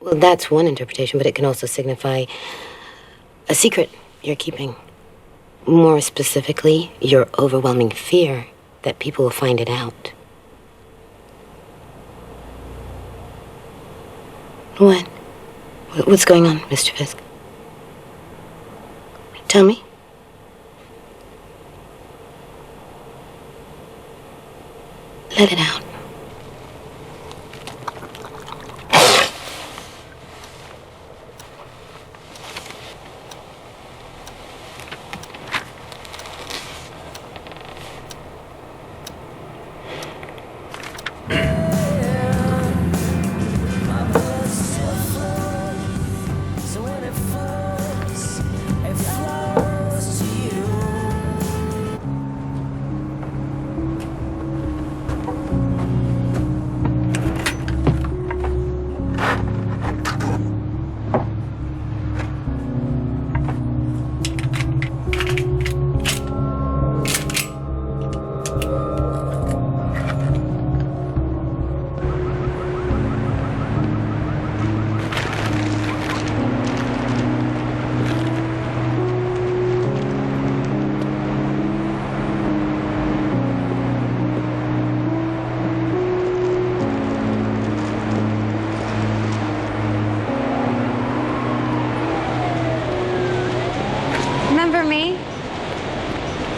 Well, that's one interpretation, but it can also signify a secret you're keeping. More specifically, your overwhelming fear that people will find it out. What? What's going on, Mr. Fisk? Tell me. Let it out.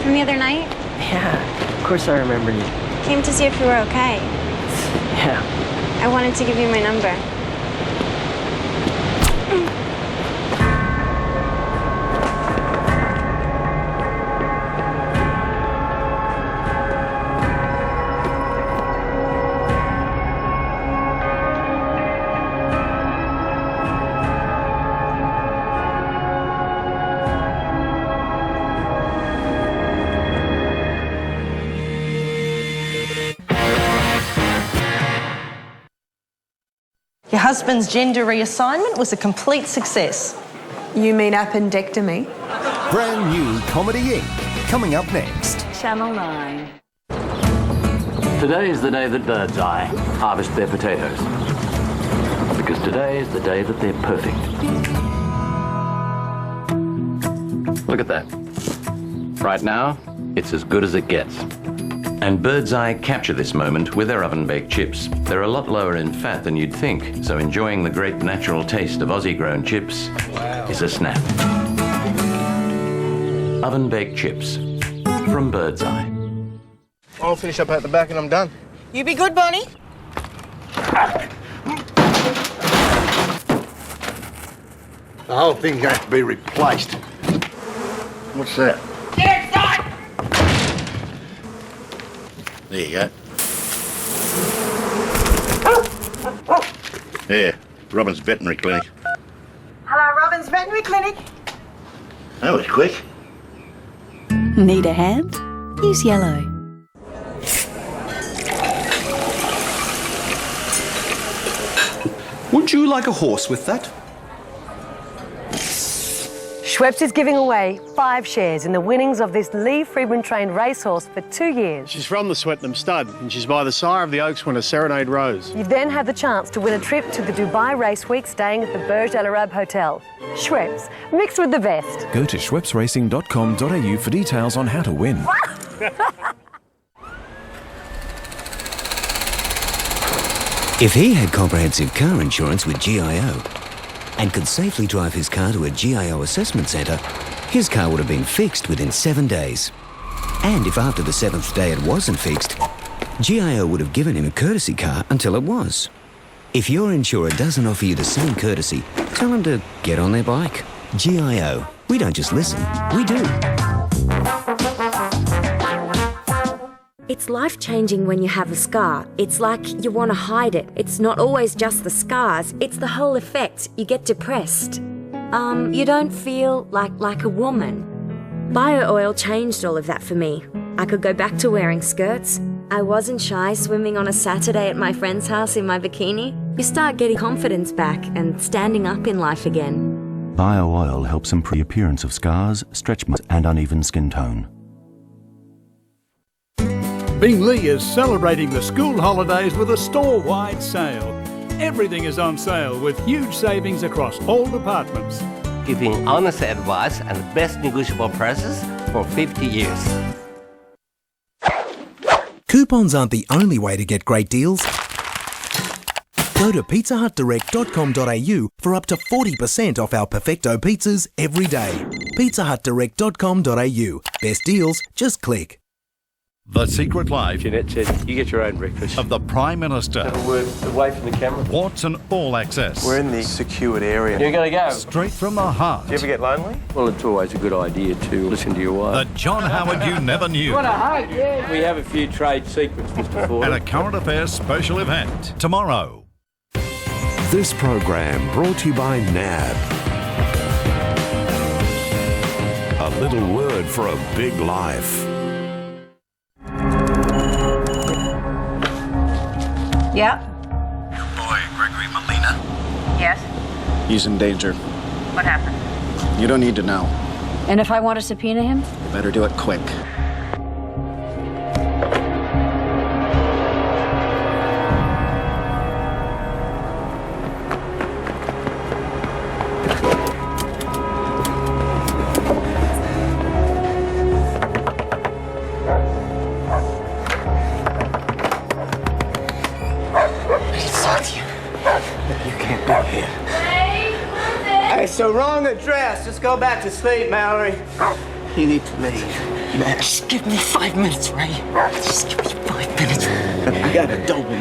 From the other night? Yeah, of course I remember you. Came to see if you were okay. Yeah. I wanted to give you my number. Your husband's gender reassignment was a complete success. You mean appendectomy? Brand new Comedy Inc. coming up next. Channel 9. Today is the day that birds eye harvest their potatoes. Because today is the day that they're perfect. Look at that. Right now, it's as good as it gets. And Bird's Eye capture this moment with their oven-baked chips. They're a lot lower in fat than you'd think, so enjoying the great natural taste of Aussie-grown chips is a snap. Oven-baked chips from Bird's Eye. I'll finish up at the back and I'm done. You be good, Bonnie. The whole thing's going to have to be replaced. What's that? Get inside! There you go. There, Robin's Veterinary Clinic. Hello, Robin's Veterinary Clinic. That was quick. Need a hand? Use yellow. Would you like a horse with that? Schweppes is giving away 5 shares in the winnings of this Lee Friedman-trained racehorse for 2 years. She's from the Swettenham Stud, and she's by the sire of the Oaks winner, Serenade Rose. You then have the chance to win a trip to the Dubai Race Week staying at the Burj Al Arab Hotel. Schweppes, mixed with the best. Go to schweppesracing.com.au for details on how to win. If he had comprehensive car insurance with GIO and could safely drive his car to a GIO assessment centre, his car would have been fixed within 7 days. And if after the 7th day it wasn't fixed, GIO would have given him a courtesy car until it was. If your insurer doesn't offer you the same courtesy, tell them to get on their bike. GIO. We don't just listen, we do. It's life-changing when you have a scar. It's like you want to hide it. It's not always just the scars, it's the whole effect. You get depressed. You don't feel like a woman. Bio oil changed all of that for me. I could go back to wearing skirts. I wasn't shy swimming on a Saturday at my friend's house in my bikini. You start getting confidence back and standing up in life again. Bio oil helps improve the appearance of scars, stretch marks, and uneven skin tone. Bing Lee is celebrating the school holidays with a store-wide sale. everything is on sale with huge savings across all departments. Giving honest advice and best negotiable prices for 50 years. Coupons aren't the only way to get great deals. Go to pizzahutdirect.com.au for up to 40% off our Perfecto pizzas every day. pizzahutdirect.com.au. Best deals, just click. The Secret Life Jeanette said, you get your own breakfast. of the Prime Minister. We're away from the camera. What's an all access? We're in the secured area. You're going to go? Straight from the heart. Do you ever get lonely? Well, it's always a good idea to listen to your wife. The John Howard you never knew. What a hug, yeah. We have a few trade secrets, Mr. Ford. And a current affairs special event tomorrow. This program brought to you by NAB. A little word for a big life. Yeah? Your boy, Gregory Molina. Yes? He's in danger. What happened? You don't need to know. And if I want to subpoena him? You better do it quick. Hey, so wrong address. Just go back to sleep, Mallory. You need to leave. Man, just give me 5 minutes, Ray. Just give me 5 minutes. I got a double.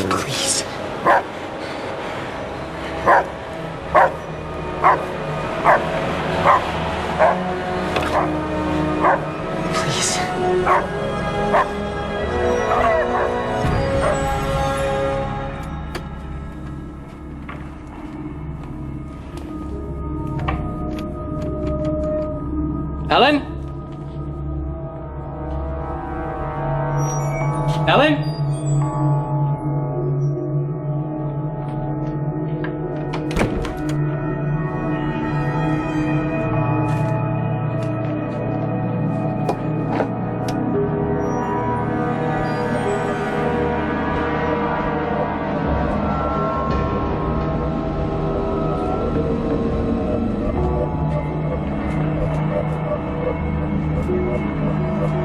Please. Ellen? Ellen?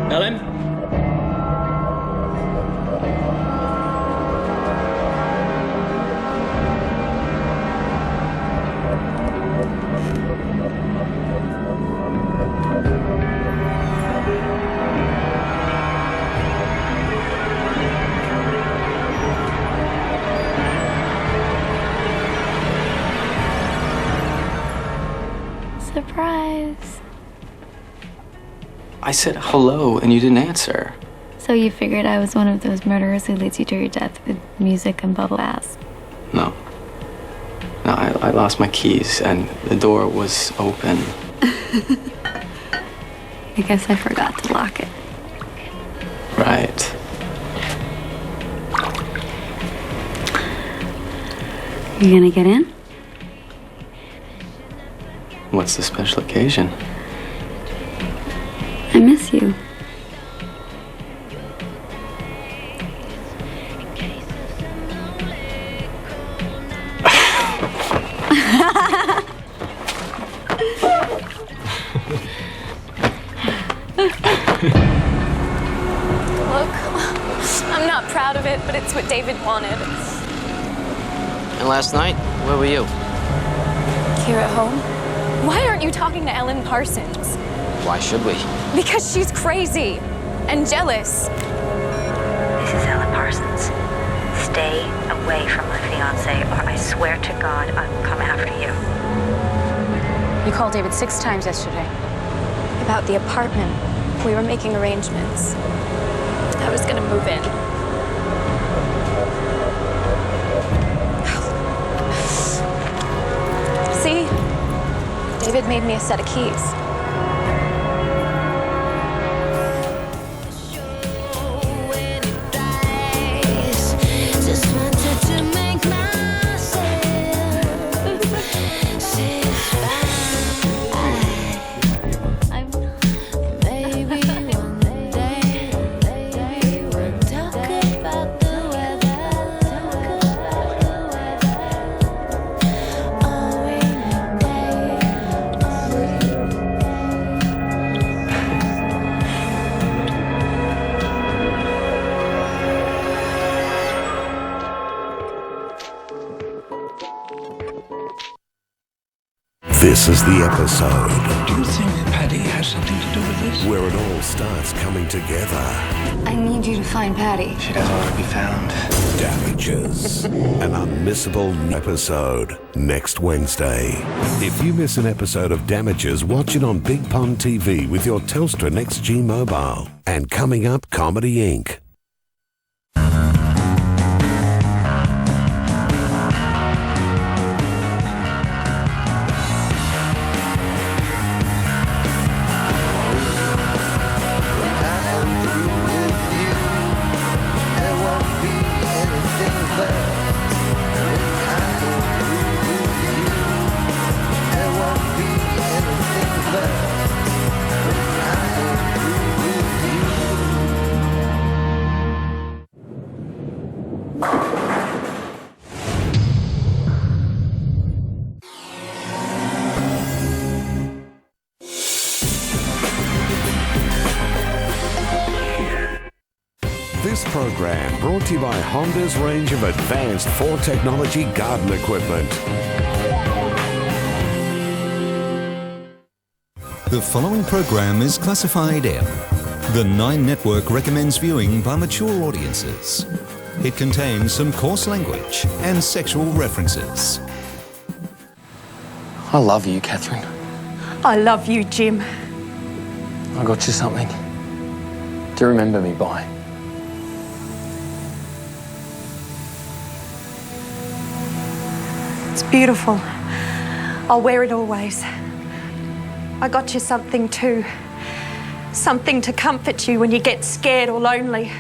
Ellen? Surprise. I said hello and you didn't answer. So you figured I was one of those murderers who leads you to your death with music and bubble baths? No. No, I lost my keys and the door was open. I guess I forgot to lock it. Right. You gonna get in? What's the special occasion? I miss you. Look, I'm not proud of it, but it's what David wanted. And last night, where were you? Here at home? Why aren't you talking to Ellen Parsons? Why should we? Because she's crazy and jealous. This is Ellen Parsons. Stay away from my fiancé, or I swear to God I will come after you. You called David 6 times yesterday. About the apartment. We were making arrangements. I was gonna move in. See? David made me a set of keys. This is the episode Do you think Paddy has something to do with this? where it all starts coming together. I need you to find Patty. She doesn't want to be found. Damages. An unmissable episode next Wednesday. If you miss an episode of Damages, watch it on Big Pond TV with your Telstra Next G mobile. And coming up, Comedy Inc. This program brought to you by Honda's range of advanced Ford technology garden equipment. The following program is classified M. The 9 Network recommends viewing by mature audiences. It contains some coarse language and sexual references. I love you, Catherine. I love you, Jim. I got you something to remember me by. It's beautiful. I'll wear it always. I got you something too. Something to comfort you when you get scared or lonely.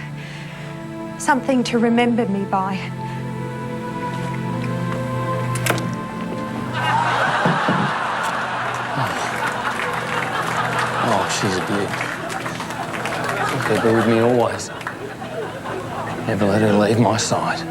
Something to remember me by. Oh, she's a beaut. She'll be with me always. Never let her leave my side.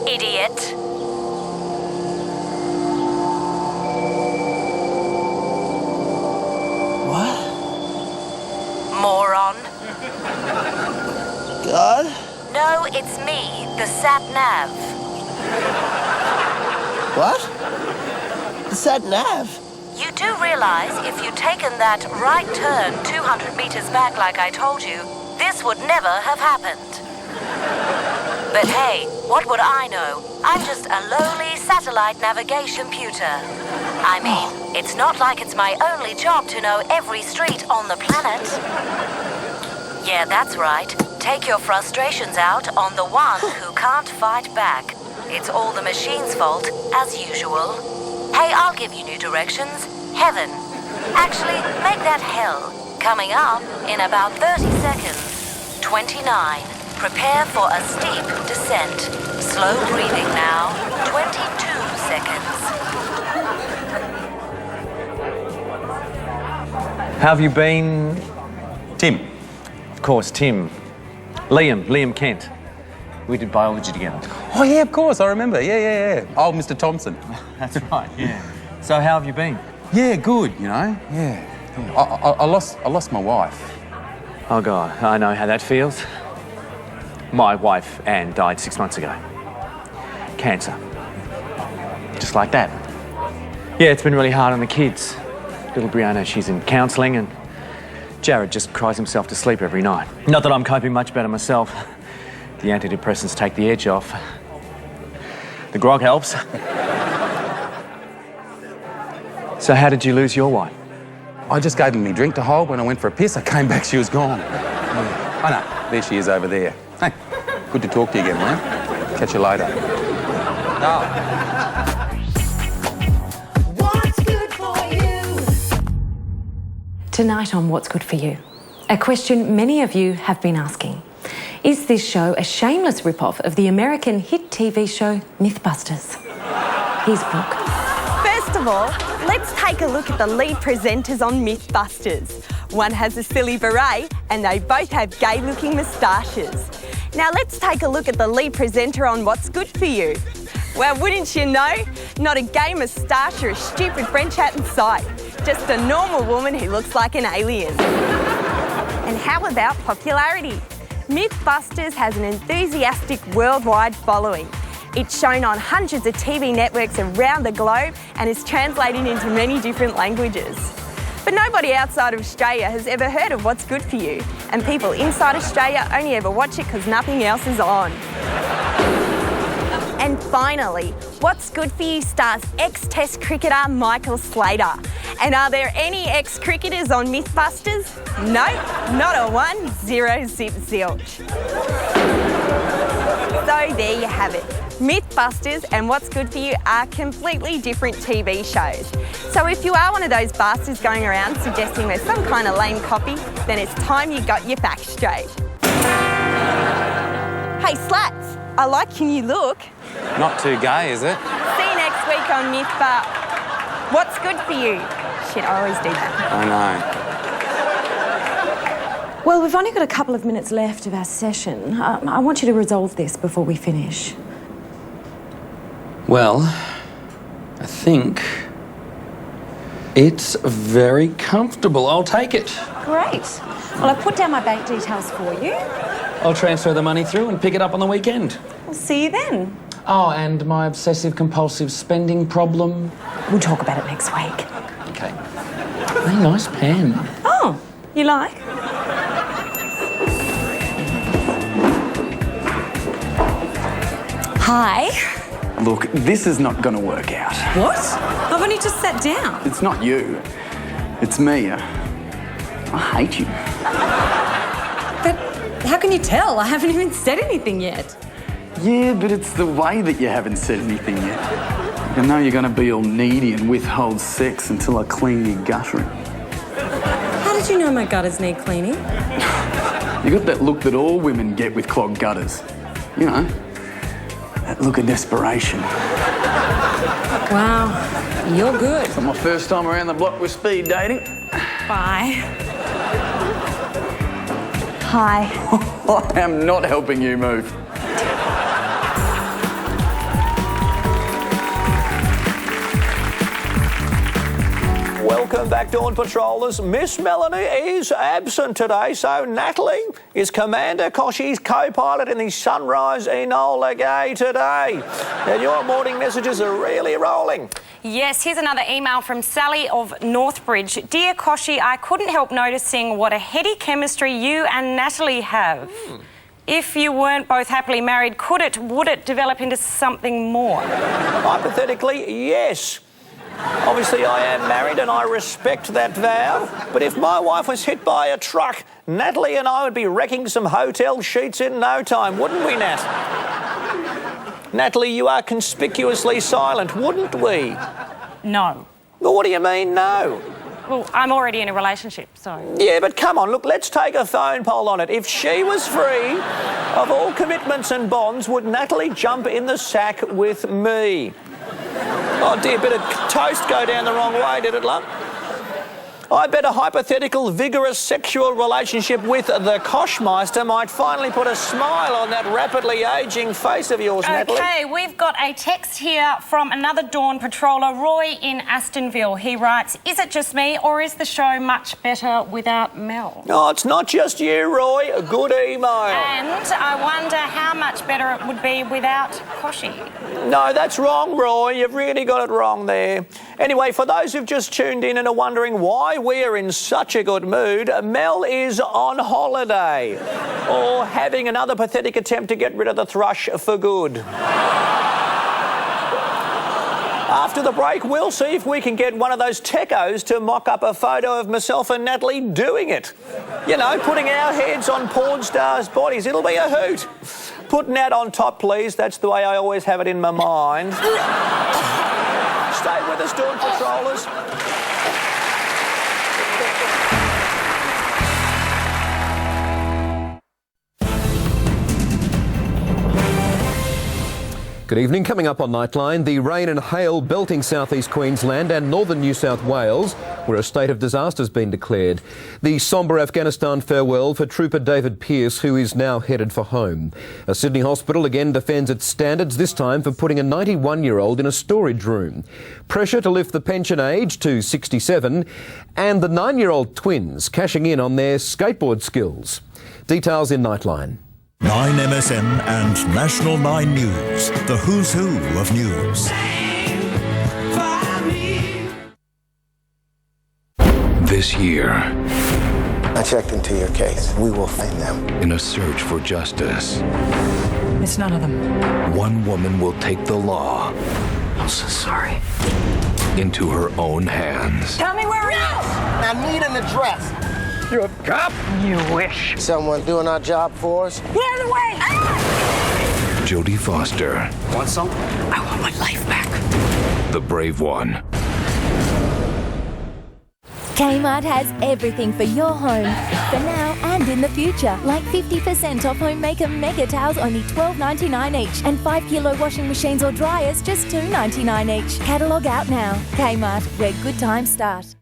Idiot. What? Moron. God? No, it's me, the sat-nav. What? The sat-nav? You do realize if you'd taken that right turn 200 meters back like I told you, this would never have happened. But hey, what would I know? I'm just a lowly satellite navigation computer. I mean, it's not like it's my only job to know every street on the planet. Yeah, that's right. Take your frustrations out on the one who can't fight back. It's all the machine's fault, as usual. Hey, I'll give you new directions. Heaven. Actually, make that hell. Coming up in about 30 seconds. 29. Prepare for a steep descent. Slow breathing now. 22 seconds. How have you been? Tim. Of course, Tim. Liam Kent. We did biology together. Oh, yeah, of course, I remember. Yeah. Oh, Mr. Thompson. That's right, yeah. So how have you been? Yeah, good, you know, yeah. I lost my wife. Oh, God, I know how that feels. My wife, Anne, died 6 months ago. Cancer. Just like that. Yeah, it's been really hard on the kids. Little Brianna, she's in counselling, and Jared just cries himself to sleep every night. Not that I'm coping much better myself. The antidepressants take the edge off. The grog helps. So how did you lose your wife? I just gave him my drink to hold when I went for a piss. I came back, she was gone. Yeah. Oh, no, there she is over there. Hey, good to talk to you again, man. Catch you later. Oh. Tonight on What's Good For You, a question many of you have been asking. Is this show a shameless rip-off of the American hit TV show Mythbusters? Here's Brooke. First of all, let's take a look at the lead presenters on Mythbusters. One has a silly beret and they both have gay-looking moustaches. Now let's take a look at the lead presenter on What's Good For You. Well, wouldn't you know? Not a gay moustache or a stupid French hat in sight. Just a normal woman who looks like an alien. And how about popularity? Mythbusters has an enthusiastic worldwide following. It's shown on hundreds of TV networks around the globe and is translated into many different languages. But nobody outside of Australia has ever heard of What's Good For You, and people inside Australia only ever watch it because nothing else is on. And finally, What's Good For You stars ex-Test cricketer Michael Slater. And are there any ex-cricketers on Mythbusters? No, not a one, zero, zip, zilch. So there you have it. Mythbusters and What's Good For You are completely different TV shows. So if you are one of those bastards going around suggesting there's some kind of lame copy, then it's time you got your facts straight. Hey Slats, I like your new look. Not too gay, is it? See you next week on Myth, What's Good For You? Shit, I always do that. I know. Well, we've only got a couple of minutes left of our session. I want you to resolve this before we finish. Well, I think it's very comfortable. I'll take it. Great. Well, I've put down my bank details for you. I'll transfer the money through and pick it up on the weekend. We'll see you then. Oh, and my obsessive-compulsive spending problem? We'll talk about it next week. Okay. Hey, nice pen. Oh, you like? Hi. Look, this is not going to work out. What? I've only just sat down. It's not you. It's me. I hate you. But how can you tell? I haven't even said anything yet. Yeah, but it's the way that you haven't said anything yet. I know you're going to be all needy and withhold sex until I clean your guttering. How did you know my gutters need cleaning? You got that look that all women get with clogged gutters. You know, that look of desperation. Wow, you're good. It's not my first time around the block with speed dating. Bye. Hi. I am not helping you move. Welcome back, Dawn Patrollers. Miss Melanie is absent today, so Natalie is Commander Koshy's co-pilot in the Sunrise Enola Gay today. And your morning messages are really rolling. Yes, here's another email from Sally of Northbridge. Dear Koshy, I couldn't help noticing what a heady chemistry you and Natalie have. If you weren't both happily married, would it develop into something more? Hypothetically, yes. Obviously, I am married and I respect that vow. But if my wife was hit by a truck, Natalie and I would be wrecking some hotel sheets in no time, wouldn't we, Nat? Natalie, you are conspicuously silent, wouldn't we? No. Well, what do you mean, no? Well, I'm already in a relationship, so... Yeah, but come on, look, let's take a phone poll on it. If she was free of all commitments and bonds, would Natalie jump in the sack with me? Oh dear, bit of toast go down the wrong way, did it, love? I bet a hypothetical, vigorous sexual relationship with the Koshmeister might finally put a smile on that rapidly ageing face of yours, Natalie. OK, we've got a text here from another Dawn Patroller, Roy in Astonville. He writes, is it just me or is the show much better without Mel? Oh, it's not just you, Roy. A good email. And I wonder how much better it would be without Koshy. No, that's wrong, Roy. You've really got it wrong there. Anyway, for those who've just tuned in and are wondering why we're in such a good mood, Mel is on holiday or having another pathetic attempt to get rid of the thrush for good. After the break, we'll see if we can get one of those techos to mock up a photo of myself and Natalie doing it. You know, putting our heads on porn stars' bodies. It'll be a hoot. Put Nat on top, please. That's the way I always have it in my mind. Stay with us, Dawn Patrollers. Good evening. Coming up on Nightline, the rain and hail belting southeast Queensland and northern New South Wales, where a state of disaster has been declared. The sombre Afghanistan farewell for Trooper David Pearce, who is now headed for home. A Sydney hospital again defends its standards, this time for putting a 91-year-old in a storage room. Pressure to lift the pension age to 67, and the 9-year-old twins cashing in on their skateboard skills. Details in Nightline. 9MSM and National 9 News, the who's who of news. This year, I checked into your case. We will find them. in a search for justice, It's none of them. one woman will take the law I'm so sorry. into her own hands. Tell me where it is! I need an address. You're a cop? You wish. Someone doing our job for us? Clear the way! Jodie Foster, Want some? I want my life back. the brave one. Kmart has everything for your home, for now and in the future. Like 50% off Homemaker Mega Towels, only $12.99 each. And 5-kilo washing machines or dryers, just $2.99 each. Catalogue out now. Kmart, where good times start.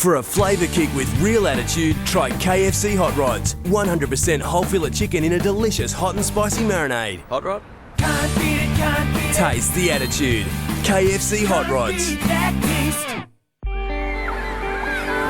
For a flavour kick with real attitude, try KFC Hot Rods. 100% whole fillet chicken in a delicious hot and spicy marinade. Hot Rod? Can't beat it, can't beat it. Taste the attitude. KFC Hot Rods.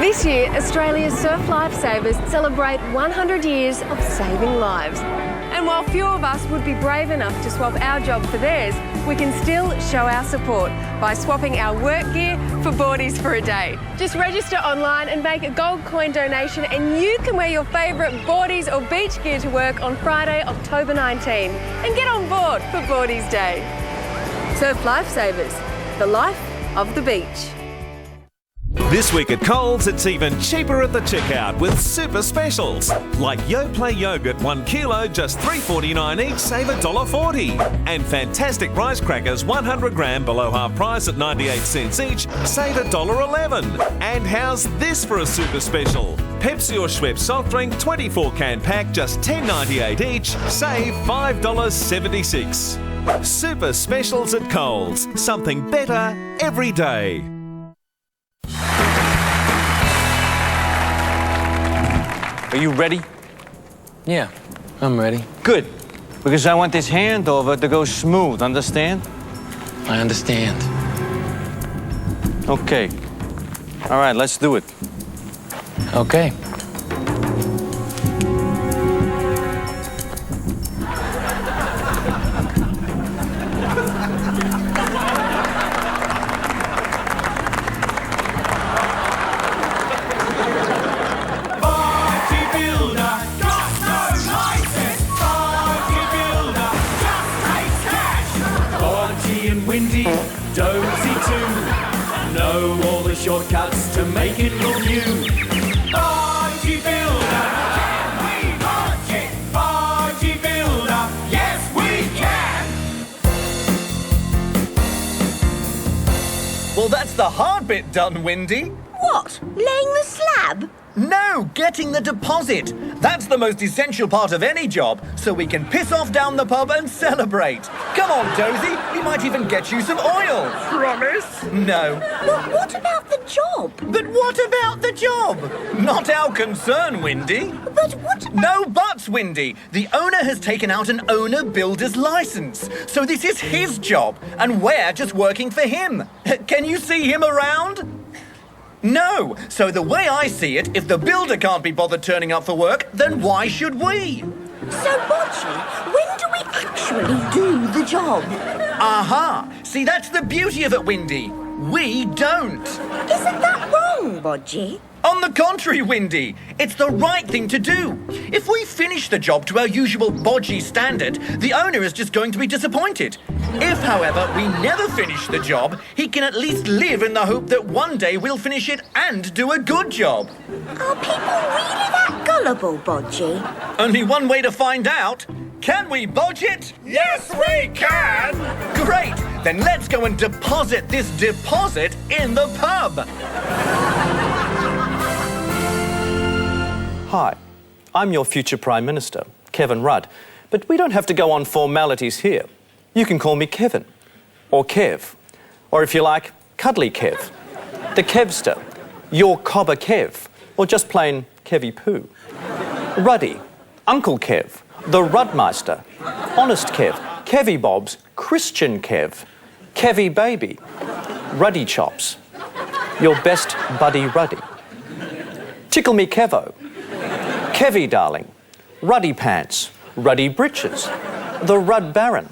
This year, Australia's surf lifesavers celebrate 100 years of saving lives. And while few of us would be brave enough to swap our job for theirs, we can still show our support by swapping our work gear for boardies for a day. Just register online and make a gold coin donation, and you can wear your favourite boardies or beach gear to work on Friday, October 19. And get on board for Boardies Day. Surf Lifesavers, the life of the beach. This week at Coles, it's even cheaper at the checkout with super specials. Like Yoplait yogurt 1 kilo, just $3.49 each, save $1.40. And fantastic rice crackers 100 gram below half price at 98 cents each, save $1.11. And how's this for a super special? Pepsi or Schweppes soft drink 24 can pack, just $10.98 each, save $5.76. Super specials at Coles. Something better every day. Are you ready? Yeah, I'm ready. Good, because I want this handover to go smooth, understand? I understand. Okay. All right, let's do it. Okay. Dozy too. Know all the shortcuts to make it look new. Party Builder, can we launch it? Party Builder, yes we can. Well, that's the hard bit done, Windy. What? Laying the slab? No, getting the deposit. That's the most essential part of any job, so we can piss off down the pub and celebrate. Come on, Dozy, we might even get you some oil. Promise? No. But what about the job? But what about the job? Not our concern, Windy. But what about... No buts, Windy. The owner has taken out an owner builder's license, so this is his job, and we're just working for him. Can you see him around? No. So the way I see it, if the builder can't be bothered turning up for work, then why should we? So, Bodgy, when do we actually do the job? Aha! See, that's the beauty of it, Windy. We don't. Isn't that wrong, Bodgy? On the contrary, Windy, it's the right thing to do. If we finish the job to our usual bodgy standard, the owner is just going to be disappointed. If, however, we never finish the job, he can at least live in the hope that one day we'll finish it and do a good job. Are people really that gullible, Bodgy? Only one way to find out. Can we budget? Yes, we can! Great! Then let's go and deposit this deposit in the pub. Hi, I'm your future Prime Minister, Kevin Rudd. But we don't have to go on formalities here. You can call me Kevin, or Kev, or if you like, Cuddly Kev, the Kevster, your Cobber Kev, or just plain Kevy Poo. Ruddy, Uncle Kev, the Rudmeister, Honest Kev, Kevy Bobs, Christian Kev, Kevy Baby, Ruddy Chops, your best buddy Ruddy. Tickle Me Kevo, Kevy Darling, Ruddy Pants, Ruddy Britches, the Rudd Baron,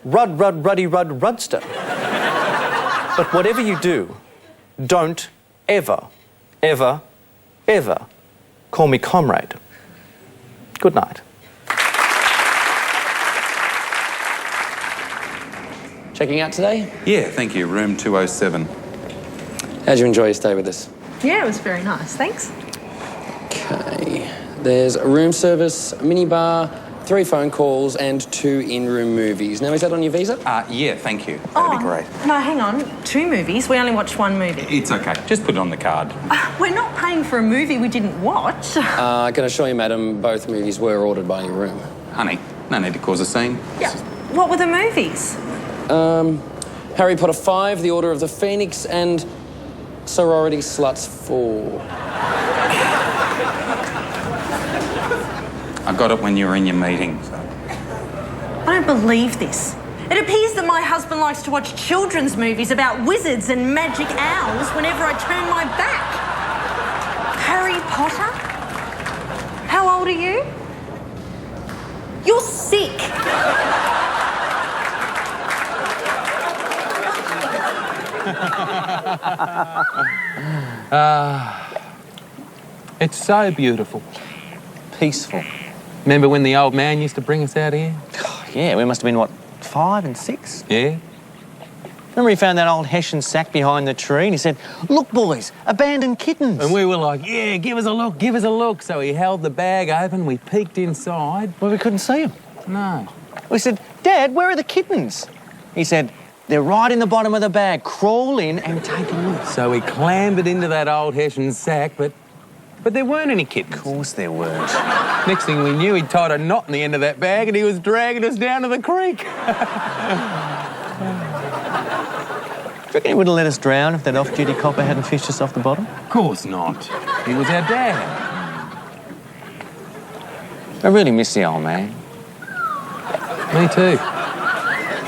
Ruddy Rudster. But whatever you do, don't ever call me comrade. Good night. Checking out today? Yeah, thank you. Room 207. How'd you enjoy your stay with us? Yeah, it was very nice. Thanks. Okay. There's a room service, a minibar, 3 phone calls, and 2 in-room movies. Now, is that on your visa? Yeah, thank you. That'd be great. No, hang on. 2 movies? We only watched 1 movie. It's okay. Just put it on the card. We're not paying for a movie we didn't watch. I can assure you, madam, both movies were ordered by your room. Honey, no need to cause a scene. Yeah. What were the movies? Harry Potter 5, The Order of the Phoenix, and Sorority Sluts 4. I got it when you were in your meeting, so. I don't believe this. It appears that my husband likes to watch children's movies about wizards and magic owls whenever I turn my back. Harry Potter? How old are you? You're sick. It's so beautiful. Peaceful. Remember when the old man used to bring us out here? Yeah, we must have been, what, 5 and 6? Yeah. Remember he found that old hessian sack behind the tree and he said, "Look, boys, abandoned kittens." And we were like, yeah, give us a look, give us a look. So he held the bag open, we peeked inside. Well, we couldn't see them. No. We said, "Dad, where are the kittens?" He said, "They're right in the bottom of the bag. Crawl in and take a look." So we clambered into that old hessian sack, but there weren't any kittens. Of course there weren't. Next thing we knew, he'd tied a knot in the end of that bag and he was dragging us down to the creek. Do you reckon he would have let us drown if that off-duty copper hadn't fished us off the bottom? Of course not. He was our dad. I really miss the old man. Me too.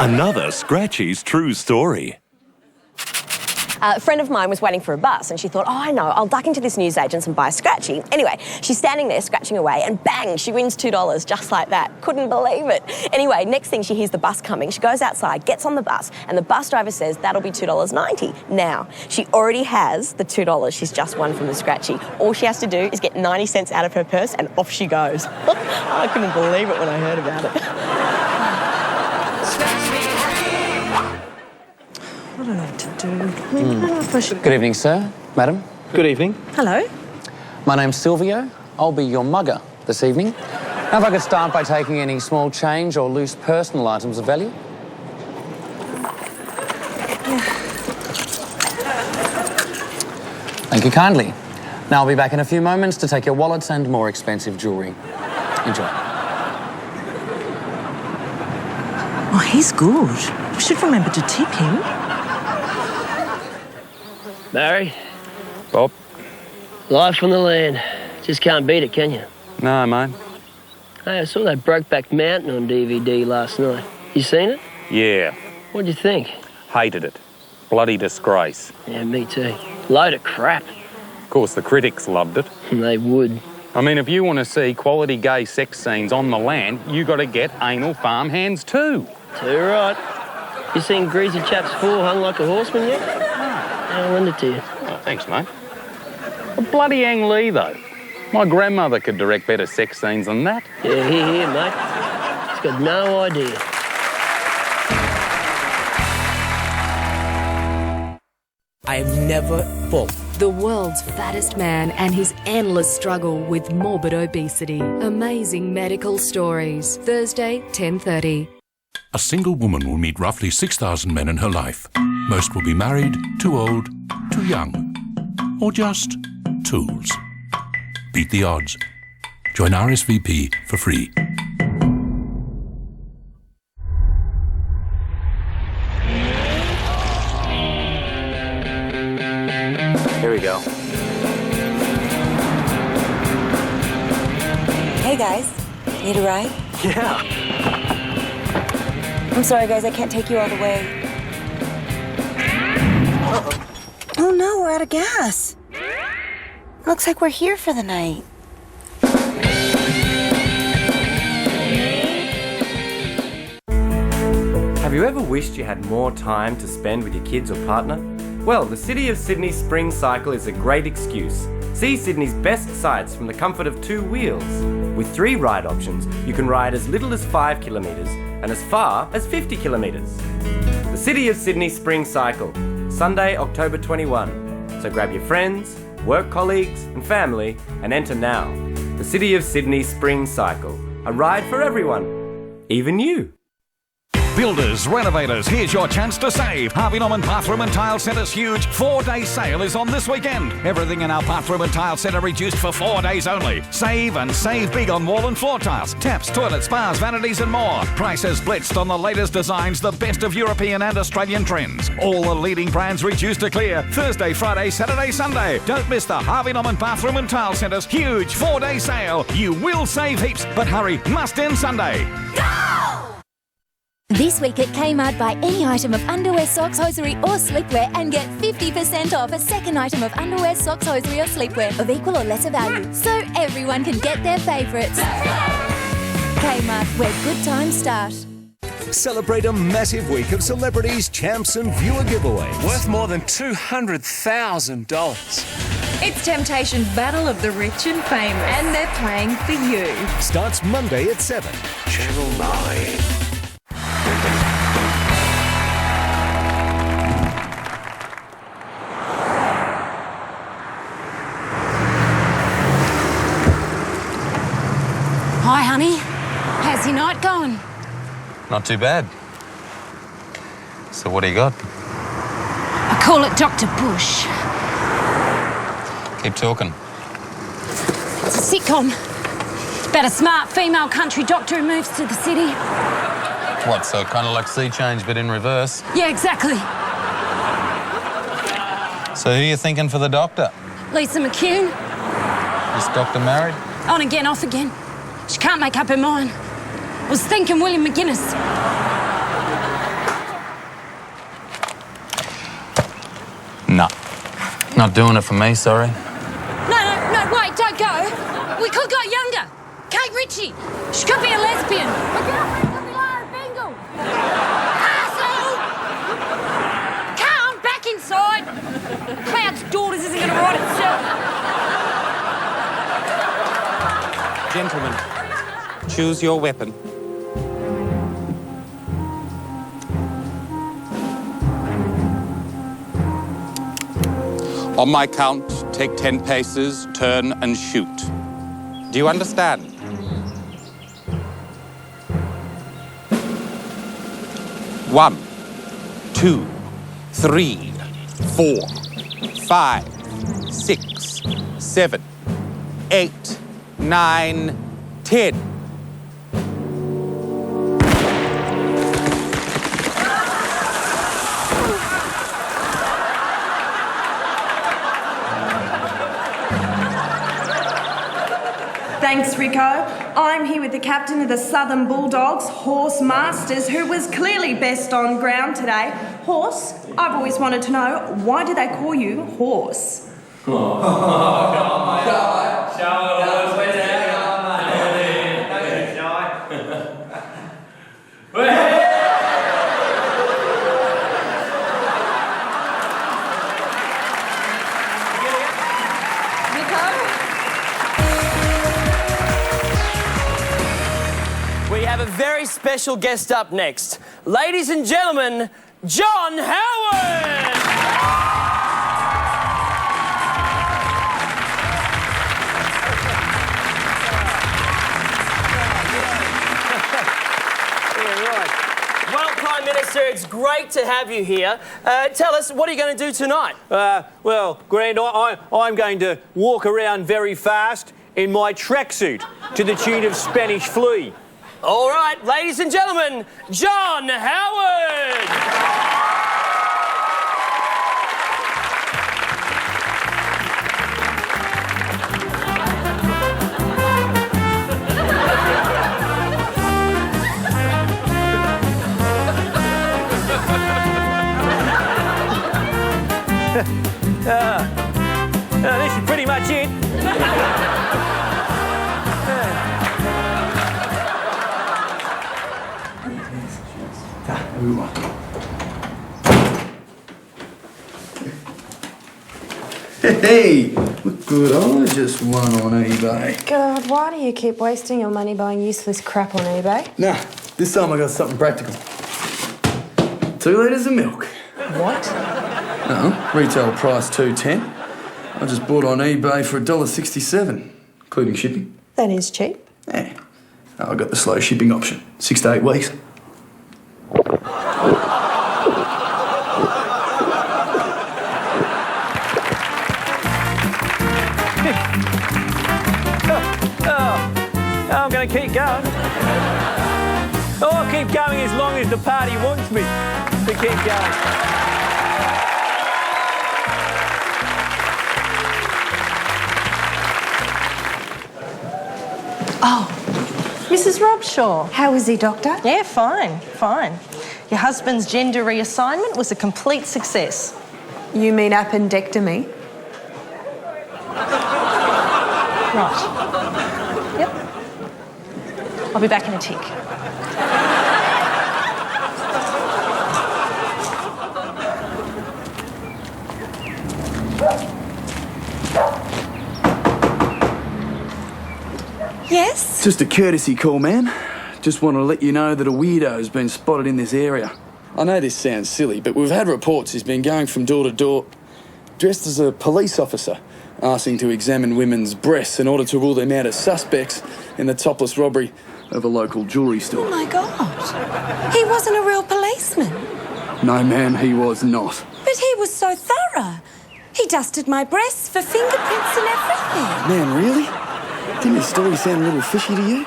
Another Scratchy's true story. A friend of mine was waiting for a bus and she thought, oh, I know, I'll duck into this newsagent's and buy a Scratchy. Anyway, she's standing there scratching away and bang, she wins $2 just like that. Couldn't believe it. Anyway, next thing she hears the bus coming, she goes outside, gets on the bus, and the bus driver says that'll be $2.90. Now, she already has the $2 she's just won from the Scratchy. All she has to do is get 90 cents out of her purse and off she goes. I couldn't believe it when I heard about it. I don't know what to do. I don't know if I should... Good evening, sir. Madam. Good evening. Hello. My name's Silvio. I'll be your mugger this evening. Now, if I could start by taking any small change or loose personal items of value. Thank you kindly. Now, I'll be back in a few moments to take your wallets and more expensive jewellery. Enjoy. Oh, he's good. We should remember to tip him. Barry? Bob? Life on the land. Just can't beat it, can you? No, mate. Hey, I saw that Brokeback Mountain on DVD last night. You seen it? Yeah. What'd you think? Hated it. Bloody disgrace. Yeah, me too. Load of crap. Of course, the critics loved it. They would. I mean, if you want to see quality gay sex scenes on the land, you got to get anal farm hands too. Too right. You seen Greasy Chaps 4 Hung Like a Horseman yet? I'll lend it to you. Oh, thanks, mate. Well, bloody Ang Lee, though. My grandmother could direct better sex scenes than that. Yeah, here, mate. He's got no idea. I have never fought the world's fattest man and his endless struggle with morbid obesity. Amazing medical stories. Thursday, 10:30. A single woman will meet roughly 6,000 men in her life. Most will be married, too old, too young, or just tools. Beat the odds. Join RSVP for free. Here we go. Hey guys, need a ride? Yeah. I'm sorry guys, I can't take you all the way. Oh no, we're out of gas. Looks like we're here for the night. Have you ever wished you had more time to spend with your kids or partner? Well, the City of Sydney Spring Cycle is a great excuse. See Sydney's best sights from the comfort of 2 wheels. With 3 ride options, you can ride as little as 5 kilometres and as far as 50 kilometres. The City of Sydney Spring Cycle, Sunday, October 21. So grab your friends, work colleagues and family and enter now. The City of Sydney Spring Cycle, a ride for everyone, even you. Builders, renovators, here's your chance to save. Harvey Norman Bathroom and Tile Centre's huge 4-day sale is on this weekend. Everything in our bathroom and tile centre reduced for 4 days only. Save and save big on wall and floor tiles, taps, toilets, spas, vanities and more. Prices blitzed on the latest designs, the best of European and Australian trends. All the leading brands reduced to clear. Thursday, Friday, Saturday, Sunday. Don't miss the Harvey Norman Bathroom and Tile Centre's huge 4-day sale. You will save heaps, but hurry, must end Sunday. This week at Kmart, buy any item of underwear, socks, hosiery or slipwear and get 50% off a second item of underwear, socks, hosiery or slipwear of equal or lesser value, so everyone can get their favourites. Kmart, where good times start. Celebrate a massive week of celebrities, champs and viewer giveaways. Worth more than $200,000. It's Temptation's Battle of the Rich and Famous, and they're playing for you. Starts Monday at 7. Channel 9. Hi, honey. How's your night going? Not too bad. So what do you got? I call it Dr. Bush. Keep talking. It's a sitcom. It's about a smart female country doctor who moves to the city. What, so kind of like Sea Change but in reverse? Yeah, exactly. So who are you thinking for the doctor? Lisa McCune. Is doctor married? On again, off again. She can't make up her mind. I was thinking William McGuinness. No. Not doing it for me, sorry. No, wait, don't go. We could go younger. Kate Ritchie. She could be a lesbian. My girlfriend could be Lara Bingle. Asshole! Come back inside. Cloud's Daughters isn't going to write itself. Gentlemen, choose your weapon. On my count, take 10 paces, turn and shoot. Do you understand? One, 2, 3, 4, 5, 6, 7, 8, 9, 10. Thanks, Rico. I'm here with the captain of the Southern Bulldogs, Horse Masters, who was clearly best on ground today. Horse, I've always wanted to know, why do they call you Horse? We have a very special guest up next. Ladies and gentlemen, John Howard! right. Well, Prime Minister, it's great to have you here. Tell us, what are you going to do tonight? Well, Grand, I'm going to walk around very fast in my tracksuit to the tune of Spanish Flea. All right, ladies and gentlemen, John Howard! This is pretty much it. Hey, look good. I just won on eBay. God, why do you keep wasting your money buying useless crap on eBay? Nah, this time I got something practical. 2 litres of milk. What? No, retail price $2.10. I just bought on eBay for $1.67, including shipping. That is cheap. Yeah. I got the slow shipping option, 6 to 8 weeks. I'm going to keep going. I'll keep going as long as the party wants me to keep going. Oh, Mrs. Robshaw. How is he, Doctor? Yeah, fine. Your husband's gender reassignment was a complete success. You mean appendectomy? Right. Yep. I'll be back in a tick. Yes? Just a courtesy call, man. Just want to let you know that a weirdo's been spotted in this area. I know this sounds silly, but we've had reports he's been going from door to door dressed as a police officer, asking to examine women's breasts in order to rule them out as suspects in the topless robbery of a local jewellery store. Oh, my God. He wasn't a real policeman. No, ma'am, he was not. But he was so thorough. He dusted my breasts for fingerprints and everything. Man, really? Didn't his story sound a little fishy to you?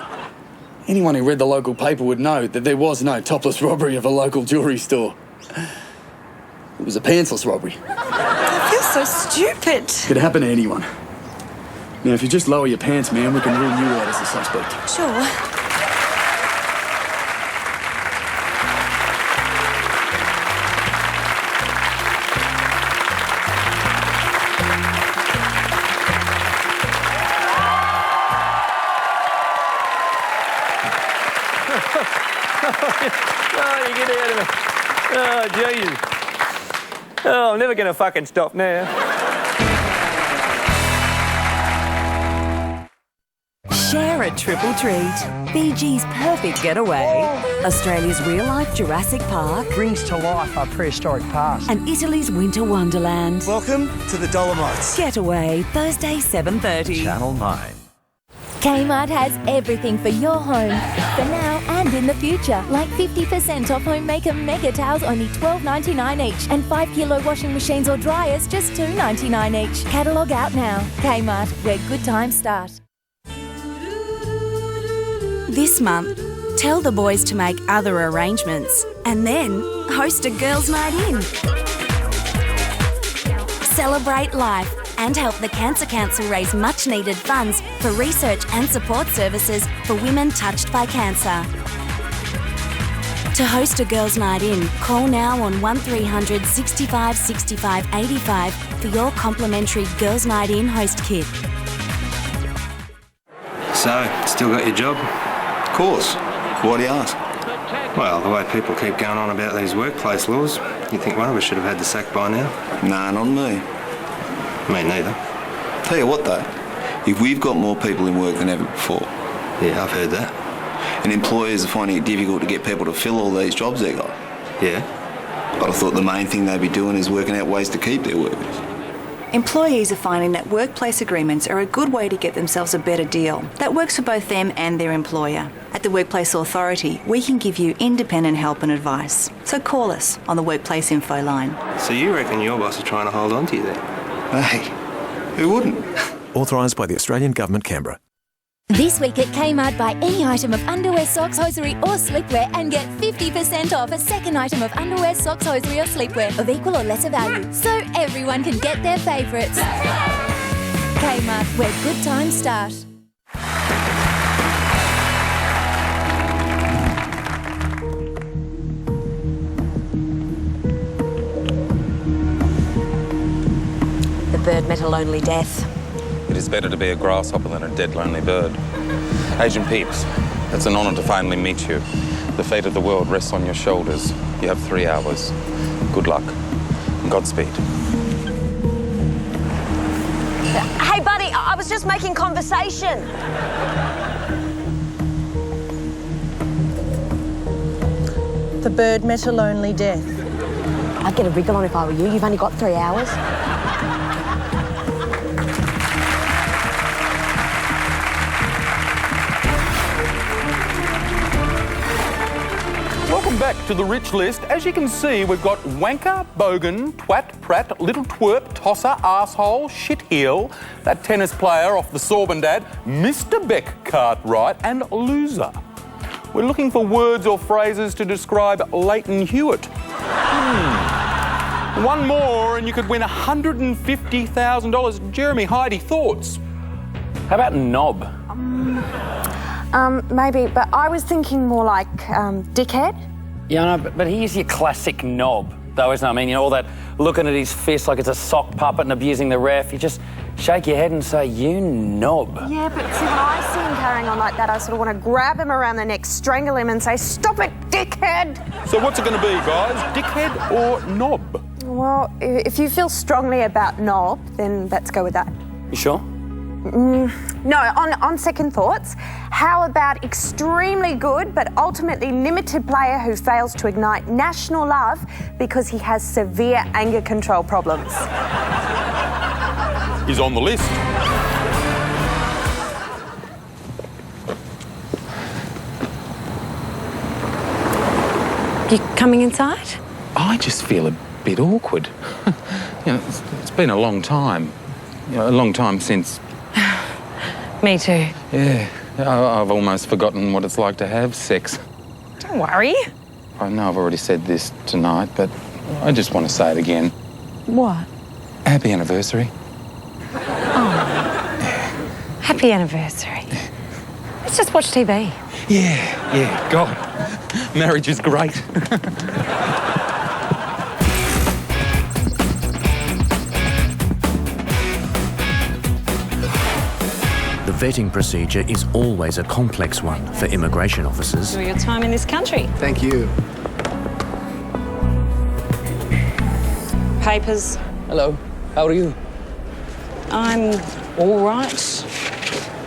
Anyone who read the local paper would know that there was no topless robbery of a local jewellery store. It was a pantsless robbery. I feel so stupid. Could happen to anyone. Now, if you just lower your pants, man, we can rule you out as a suspect. Sure. Oh, you get out of it. Oh, Jesus. Oh, I'm never going to fucking stop now. Share a triple treat. Fiji's perfect getaway. Australia's real-life Jurassic Park. Brings to life our prehistoric past. And Italy's winter wonderland. Welcome to the Dolomites. Getaway, Thursday, 7:30. Channel 9. Kmart has everything for your home, for now and in the future. Like 50% off Homemaker Mega Towels, only $12.99 each. And 5-kilo washing machines or dryers, just $2.99 each. Catalogue out now. Kmart, where good times start. This month, tell the boys to make other arrangements and then host a girls' night in. Celebrate life and help the Cancer Council raise much-needed funds for research and support services for women touched by cancer. To host a girls' night in, call now on 1300 65 65 85 for your complimentary girls' night in host kit. So, still got your job? Of course. Why do you ask? Well, the way people keep going on about these workplace laws, you think one of us should have had the sack by now? Nah, not me. Me neither. Tell you what though, if we've got more people in work than ever before. Yeah, I've heard that. And employers are finding it difficult to get people to fill all these jobs they got. Yeah? But I thought the main thing they'd be doing is working out ways to keep their workers. Employees are finding that workplace agreements are a good way to get themselves a better deal that works for both them and their employer. At the Workplace Authority, we can give you independent help and advice. So call us on the Workplace Info line. So you reckon your boss is trying to hold on to you there? Hey, who wouldn't? Authorised by the Australian Government, Canberra. This week at Kmart, buy any item of underwear, socks, hosiery or slipwear and get 50% off a second item of underwear, socks, hosiery or slipwear of equal or lesser value, so everyone can get their favourites. Kmart, where good times start. The bird met a lonely death. It is better to be a grasshopper than a dead, lonely bird. Agent Peeps, it's an honour to finally meet you. The fate of the world rests on your shoulders. You have 3 hours. Good luck and Godspeed. Hey, buddy, I was just making conversation. The bird met a lonely death. I'd get a wriggle on if I were you. You've only got 3 hours. Welcome back to the Rich List. As you can see, we've got wanker, bogan, twat, prat, little twerp, tosser, asshole, shitheel, that tennis player off the Sorbonne dad, Mr. Beck Cartwright, and loser. We're looking for words or phrases to describe Leighton Hewitt. One more and you could win $150,000. Jeremy, Heidi, thoughts? How about knob? Maybe, but I was thinking more like dickhead. Yeah, no, but he is your classic knob, though, isn't he? I mean, you know, all that looking at his fist like it's a sock puppet and abusing the ref. You just shake your head and say, you knob. Yeah, but see, when I see him carrying on like that, I sort of want to grab him around the neck, strangle him and say, stop it, dickhead! So what's it going to be, guys? Dickhead or knob? Well, if you feel strongly about knob, then let's go with that. You sure? No, on second thoughts, how about extremely good but ultimately limited player who fails to ignite national love because he has severe anger control problems? He's on the list. You coming inside? I just feel a bit awkward. You know, it's been a long time. You know, a long time since... Me too. Yeah, I've almost forgotten what it's like to have sex. Don't worry. I know I've already said this tonight, but I just want to say it again. What? Happy anniversary. Oh. Happy anniversary. Let's just watch TV. Yeah, God. Marriage is great. The vetting procedure is always a complex one for immigration officers. Enjoy your time in this country. Thank you. Papers. Hello, how are you? I'm all right.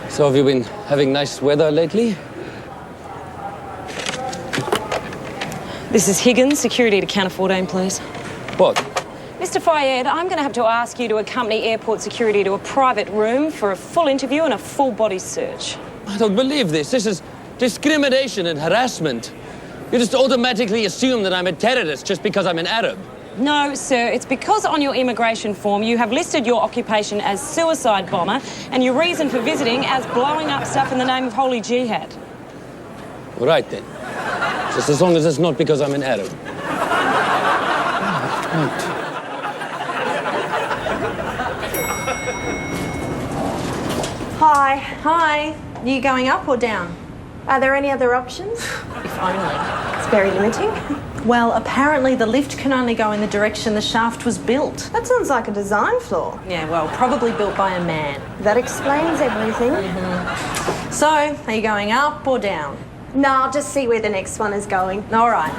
So have you been having nice weather lately? This is Higgins, security to Counter 14, please. What? Mr. Fayed, I'm going to have to ask you to accompany airport security to a private room for a full interview and a full body search. I don't believe this. This is discrimination and harassment. You just automatically assume that I'm a terrorist just because I'm an Arab. No, sir, it's because on your immigration form you have listed your occupation as suicide bomber and your reason for visiting as blowing up stuff in the name of Holy Jihad. Right then. Just as long as it's not because I'm an Arab. Right. Hi. Hi. Are you going up or down? Are there any other options? If only. It's very limiting. Well, apparently the lift can only go in the direction the shaft was built. That sounds like a design flaw. Yeah, well, probably built by a man. That explains everything. So, are you going up or down? No, I'll just see where the next one is going. All right.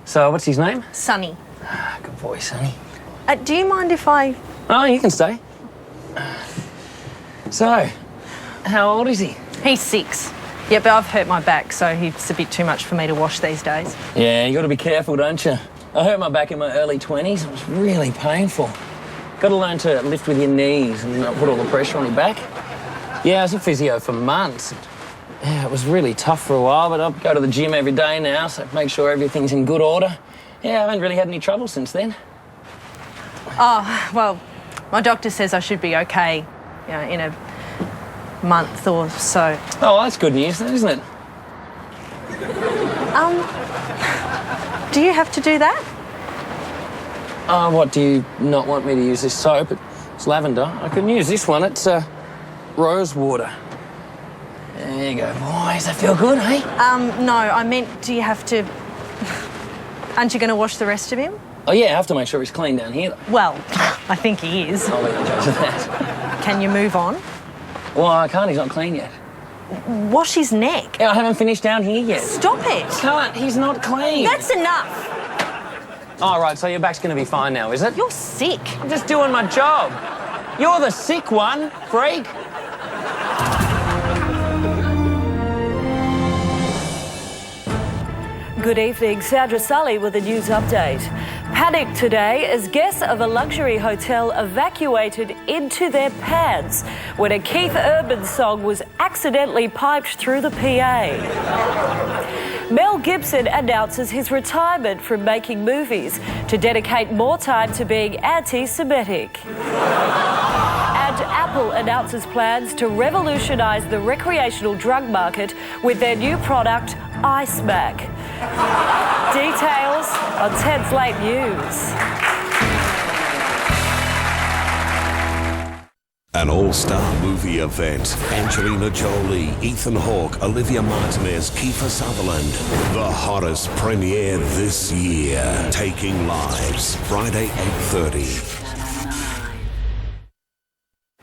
So, what's his name? Sonny. Good voice, honey. Do you mind if I... Oh, you can stay. So, how old is he? He's 6. Yeah, but I've hurt my back, so he's a bit too much for me to wash these days. Yeah, you got to be careful, don't you? I hurt my back in my early 20s. It was really painful. Got to learn to lift with your knees and not put all the pressure on your back. Yeah, I was in physio for months. Yeah, it was really tough for a while, but I go to the gym every day now, so make sure everything's in good order. Yeah, I haven't really had any trouble since then. Oh, well, my doctor says I should be okay, you know, in a month or so. Oh, that's good news then, isn't it? Do you have to do that? What, do you not want me to use this soap? It's lavender. I can use this one. It's rose water. There you go, boys. That feel good, eh? No, I meant, do you have to... Aren't you going to wash the rest of him? Oh, yeah, I have to make sure he's clean down here. Well, I think he is. I'll let you judge that. Can you move on? Well, I can't. He's not clean yet. Wash his neck. Yeah, I haven't finished down here yet. Stop it. Can't. He's not clean. That's enough. All right, so your back's going to be fine now, is it? You're sick. I'm just doing my job. You're the sick one, freak. Good evening, Sandra Sully with a news update. Panic today as guests of a luxury hotel evacuated into their pants when a Keith Urban song was accidentally piped through the PA. Mel Gibson announces his retirement from making movies to dedicate more time to being anti-Semitic. And Apple announces plans to revolutionise the recreational drug market with their new product, iSmack. Details on 10's Late News. An all-star movie event. Angelina Jolie, Ethan Hawke, Olivia Martinez, Kiefer Sutherland. The hottest premiere this year. Taking Lives. Friday, 8:30.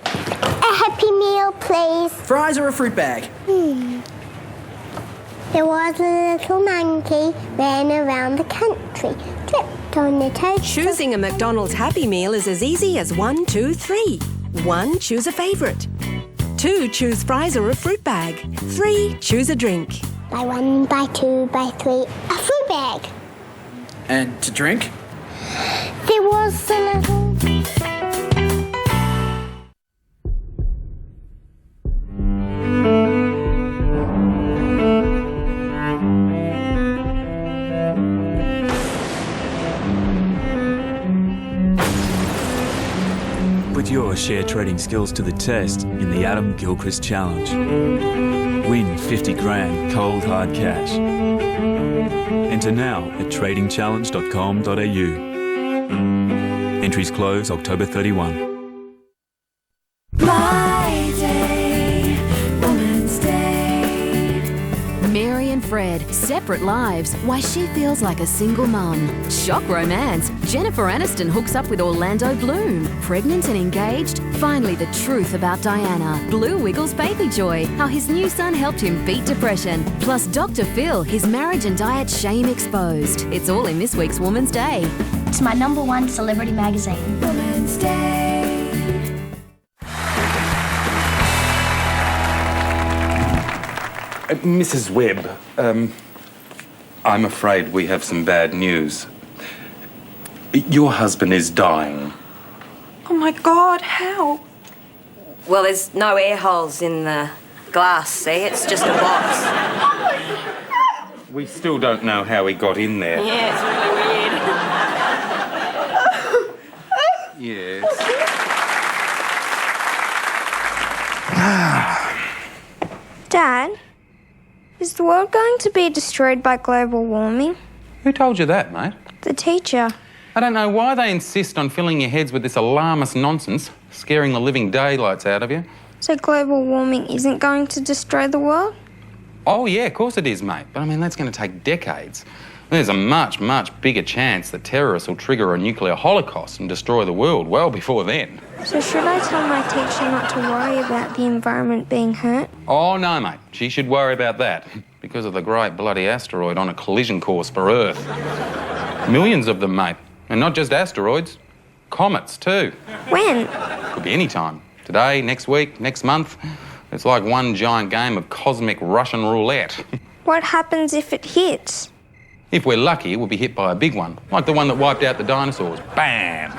A Happy Meal, please. Fries or a fruit bag? There was a little monkey ran around the country, tripped on the toast. Choosing a McDonald's Happy Meal is as easy as 1, 2, 3. 1, choose a favourite. 2, choose fries or a fruit bag. 3, choose a drink. By 1, by 2, by 3, a fruit bag. And to drink? There was a little... Put your share trading skills to the test in the Adam Gilchrist Challenge. Win 50 grand cold hard cash. Enter now at tradingchallenge.com.au. Entries close October 31. My Day, Woman's Day. Mary and Fred, separate lives, why she feels like a single mum. Shock romance, Jennifer Aniston hooks up with Orlando Bloom. Pregnant and engaged, finally the truth about Diana. Blue wiggles baby joy, how his new son helped him beat depression. Plus Dr. Phil, his marriage and diet shame exposed. It's all in this week's Woman's Day. It's my #1 celebrity magazine. Woman's Day. Mrs. Webb, I'm afraid we have some bad news. Your husband is dying. Oh my God, how? Well, there's no air holes in the glass, see? It's just a box. We still don't know how he got in there. Yeah, it's really weird. Yes. Dad, is the world going to be destroyed by global warming? Who told you that, mate? The teacher. I don't know why they insist on filling your heads with this alarmist nonsense, scaring the living daylights out of you. So global warming isn't going to destroy the world? Oh, yeah, of course it is, mate. But, I mean, that's going to take decades. There's a much, much bigger chance that terrorists will trigger a nuclear holocaust and destroy the world well before then. So should I tell my teacher not to worry about the environment being hurt? Oh, no, mate. She should worry about that because of the great bloody asteroid on a collision course for Earth. Millions of them, mate. And not just asteroids, comets too. When? Could be any time. Today, next week, next month. It's like one giant game of cosmic Russian roulette. What happens if it hits? If we're lucky, we'll be hit by a big one, like the one that wiped out the dinosaurs. Bam!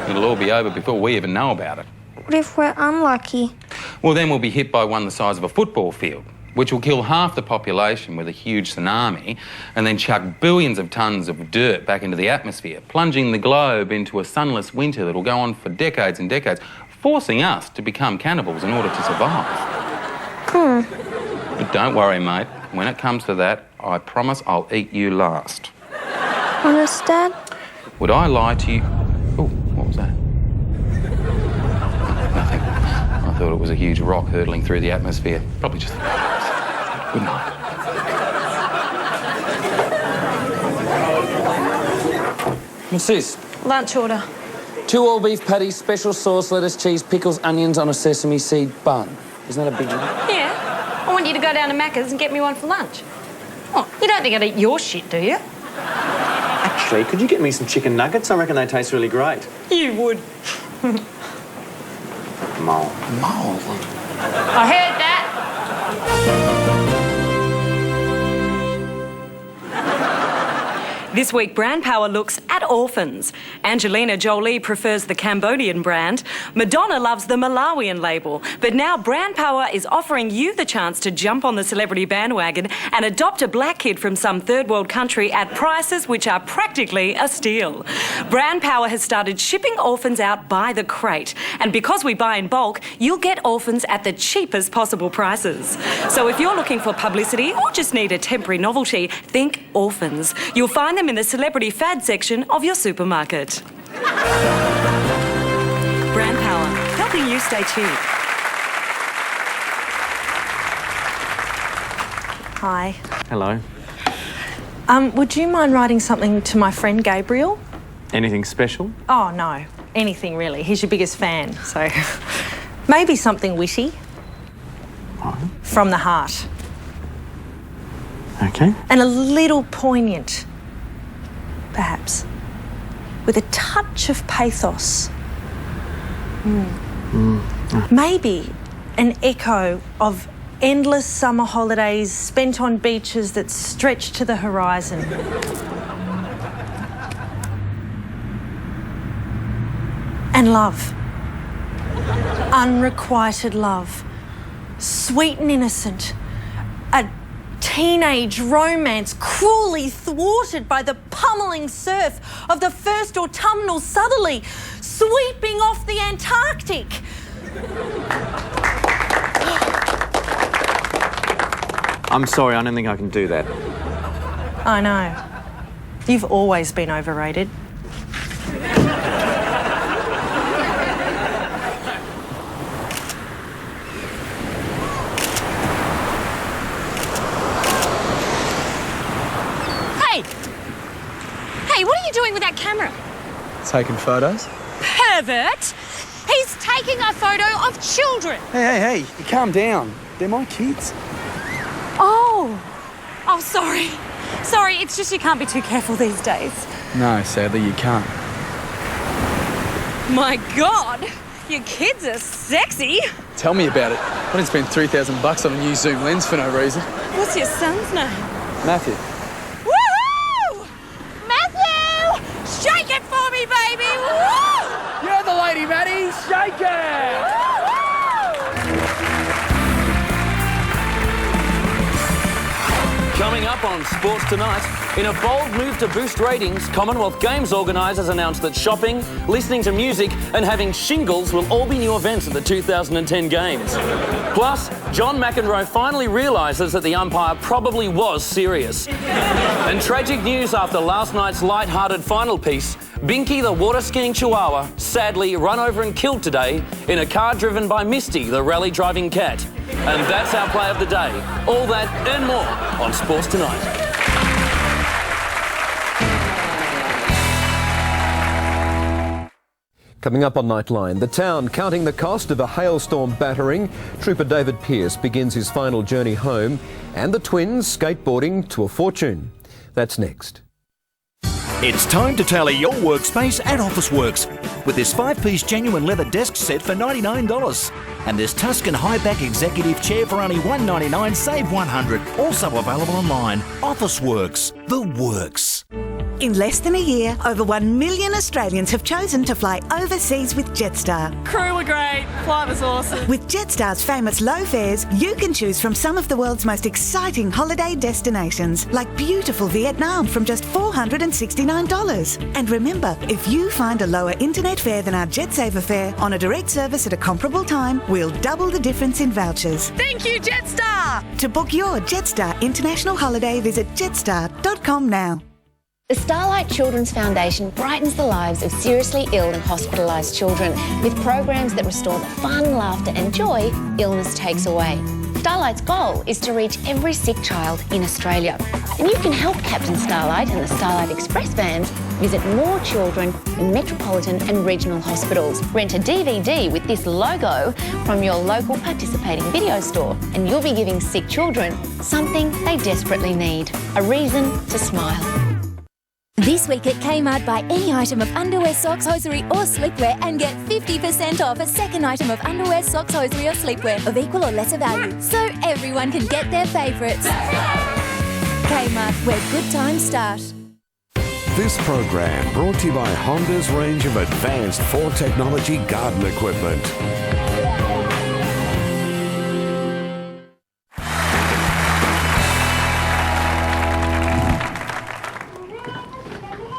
It'll all be over before we even know about it. What if we're unlucky? Well, then we'll be hit by one the size of a football field, which will kill half the population with a huge tsunami and then chuck billions of tons of dirt back into the atmosphere, plunging the globe into a sunless winter that'll go on for decades and decades, forcing us to become cannibals in order to survive. But don't worry, mate. When it comes to that, I promise I'll eat you last. Honest, Dad? Would I lie to you? Oh, what was that? Nothing. I thought it was a huge rock hurtling through the atmosphere. Probably just the birds. Good night. What's this? Lunch order. 2 all-beef patties, special sauce, lettuce, cheese, pickles, onions on a sesame seed bun. Isn't that a big one? Yeah. I want you to go down to Macca's and get me one for lunch. Oh, you don't think I'd eat your shit, do you? Actually, could you get me some chicken nuggets? I reckon they taste really great. You would. Mole. Mole? I heard that. This week, Brand Power looks at orphans. Angelina Jolie prefers the Cambodian brand. Madonna loves the Malawian label. But now Brand Power is offering you the chance to jump on the celebrity bandwagon and adopt a black kid from some third world country at prices which are practically a steal. Brand Power has started shipping orphans out by the crate. And because we buy in bulk, you'll get orphans at the cheapest possible prices. So if you're looking for publicity or just need a temporary novelty, think orphans. You'll find them in the celebrity fad section of your supermarket. Brand Power, helping you stay tuned. Hi. Hello. Would you mind writing something to my friend Gabriel? Anything special? Oh, no. Anything, really. He's your biggest fan, so... maybe something witty. From the heart. Okay. And a little poignant, perhaps. With a touch of pathos. Maybe an echo of endless summer holidays spent on beaches that stretch to the horizon. And love. Unrequited love. Sweet and innocent. A teenage romance cruelly thwarted by the pummeling surf of the first autumnal southerly sweeping off the Antarctic. I'm sorry, I don't think I can do that. I know. You've always been overrated. Hey, what are you doing with that camera? Taking photos. Pervert! He's taking a photo of children. Hey, you calm down. They're my kids. Oh, sorry. Sorry, it's just you can't be too careful these days. No, sadly you can't. My God, your kids are sexy. Tell me about it. I didn't spend $3,000 on a new zoom lens for no reason. What's your son's name? Matthew. Woohoo! Matthew! Shake it for me, baby! Woo! You're the lady, Maddie. Shake it! Coming up on Sports Tonight, in a bold move to boost ratings, Commonwealth Games organisers announced that shopping, listening to music and having shingles will all be new events at the 2010 Games. Plus, John McEnroe finally realises that the umpire probably was serious. And tragic news after last night's light-hearted final piece, Binky the water-skiing chihuahua sadly run over and killed today in a car driven by Misty, the rally-driving cat. And that's our play of the day. All that and more on Sports Tonight. Coming up on Nightline, the town counting the cost of a hailstorm battering. Trooper David Pearce begins his final journey home, and the twins skateboarding to a fortune. That's next. It's time to tally your workspace at Officeworks with this 5-piece genuine leather desk set for $99. And this Tuscan high-back executive chair for only $199, save $100. Also available online. Officeworks, the works. In less than a year, over 1 million Australians have chosen to fly overseas with Jetstar. Crew were great, flight was awesome. With Jetstar's famous low fares, you can choose from some of the world's most exciting holiday destinations, like beautiful Vietnam from just $469. And remember, if you find a lower internet fare than our JetSaver fare on a direct service at a comparable time, we'll double the difference in vouchers. Thank you, Jetstar! To book your Jetstar international holiday, visit jetstar.com now. The Starlight Children's Foundation brightens the lives of seriously ill and hospitalised children with programs that restore the fun, laughter and joy illness takes away. Starlight's goal is to reach every sick child in Australia. And you can help Captain Starlight and the Starlight Express vans visit more children in metropolitan and regional hospitals. Rent a DVD with this logo from your local participating video store and you'll be giving sick children something they desperately need, a reason to smile. This week at Kmart, buy any item of underwear, socks, hosiery or slipwear and get 50% off a second item of underwear, socks, hosiery or slipwear of equal or lesser value, so everyone can get their favourites. Kmart, where good times start. This program brought to you by Honda's range of advanced 4 technology garden equipment.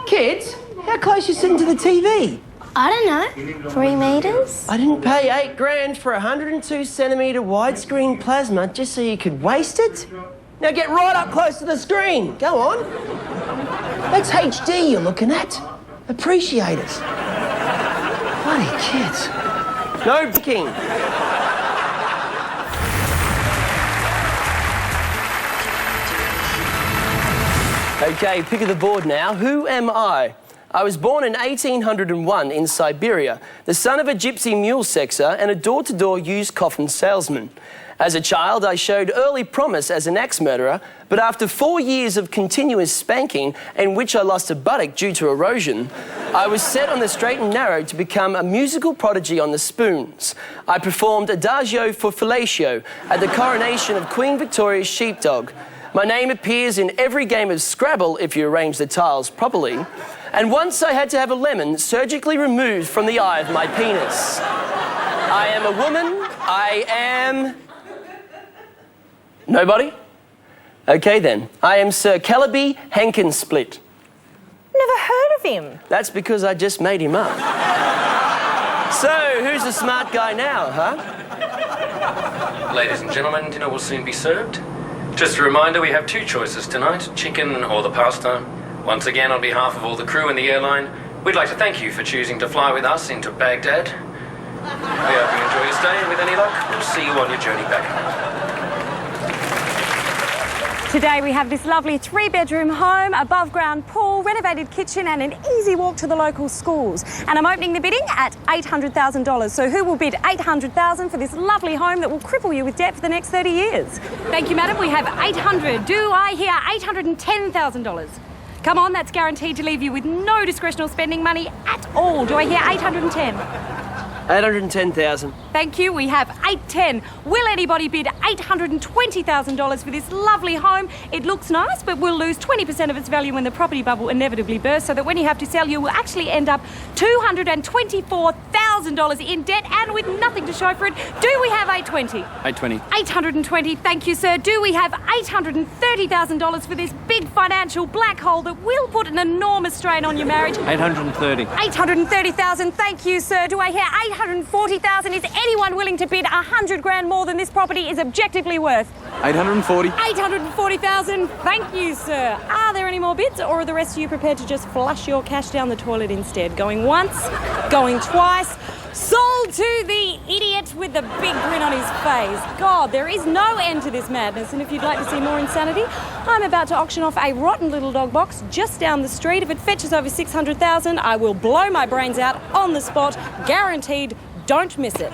Kids, how close you sitting to the TV? I don't know. 3 metres? I didn't pay $8,000 for a 102 centimetre widescreen plasma just so you could waste it. Now get right up close to the screen. Go on. That's HD you're looking at. Appreciate it. Bloody kids. No picking. Okay, pick of the board now. Who am I? I was born in 1801 in Siberia, the son of a gypsy mule sexer and a door-to-door used coffin salesman. As a child, I showed early promise as an axe murderer, but after 4 years of continuous spanking, in which I lost a buttock due to erosion, I was set on the straight and narrow to become a musical prodigy on the spoons. I performed Adagio for Fellatio at the coronation of Queen Victoria's sheepdog. My name appears in every game of Scrabble if you arrange the tiles properly. And once I had to have a lemon surgically removed from the eye of my penis. I am a woman. I am... Nobody? Okay then. I am Sir Calaby Hankinsplit. Never heard of him. That's because I just made him up. So, who's the smart guy now, huh? Ladies and gentlemen, dinner will soon be served. Just a reminder, we have 2 choices tonight, chicken or the pasta. Once again, on behalf of all the crew and the airline, we'd like to thank you for choosing to fly with us into Baghdad. We hope you enjoy your stay, and with any luck, we'll see you on your journey back home. Today we have this lovely 3-bedroom home, above-ground pool, renovated kitchen and an easy walk to the local schools. And I'm opening the bidding at $800,000. So who will bid $800,000 for this lovely home that will cripple you with debt for the next 30 years? Thank you, madam. We have $800,000. Do I hear $810,000? Come on, that's guaranteed to leave you with no discretional spending money at all. Do I hear $810,000? $810,000. Thank you. We have $810,000. Will anybody bid $820,000 for this lovely home? It looks nice, but we'll lose 20% of its value when the property bubble inevitably bursts, so that when you have to sell, you will actually end up $224,000 in debt and with nothing to show for it. Do we have $820,000? $820,000. Thank you, sir. Do we have $830,000 for this big financial black hole that will put an enormous strain on your marriage? $830,000. $830,000. Thank you, sir. Do I hear $840,000? Is anyone willing to bid $100,000 more than this property is objectively worth? $840,000. $840,000. Thank you, sir. Are there any more bids, or are the rest of you prepared to just flush your cash down the toilet instead? Going once, going twice. Sold to the idiot with the big grin on his face. God, there is no end to this madness, and if you'd like to see more insanity, I'm about to auction off a rotten little dog box just down the street. If it fetches over $600,000, I will blow my brains out on the spot. Guaranteed. Don't miss it.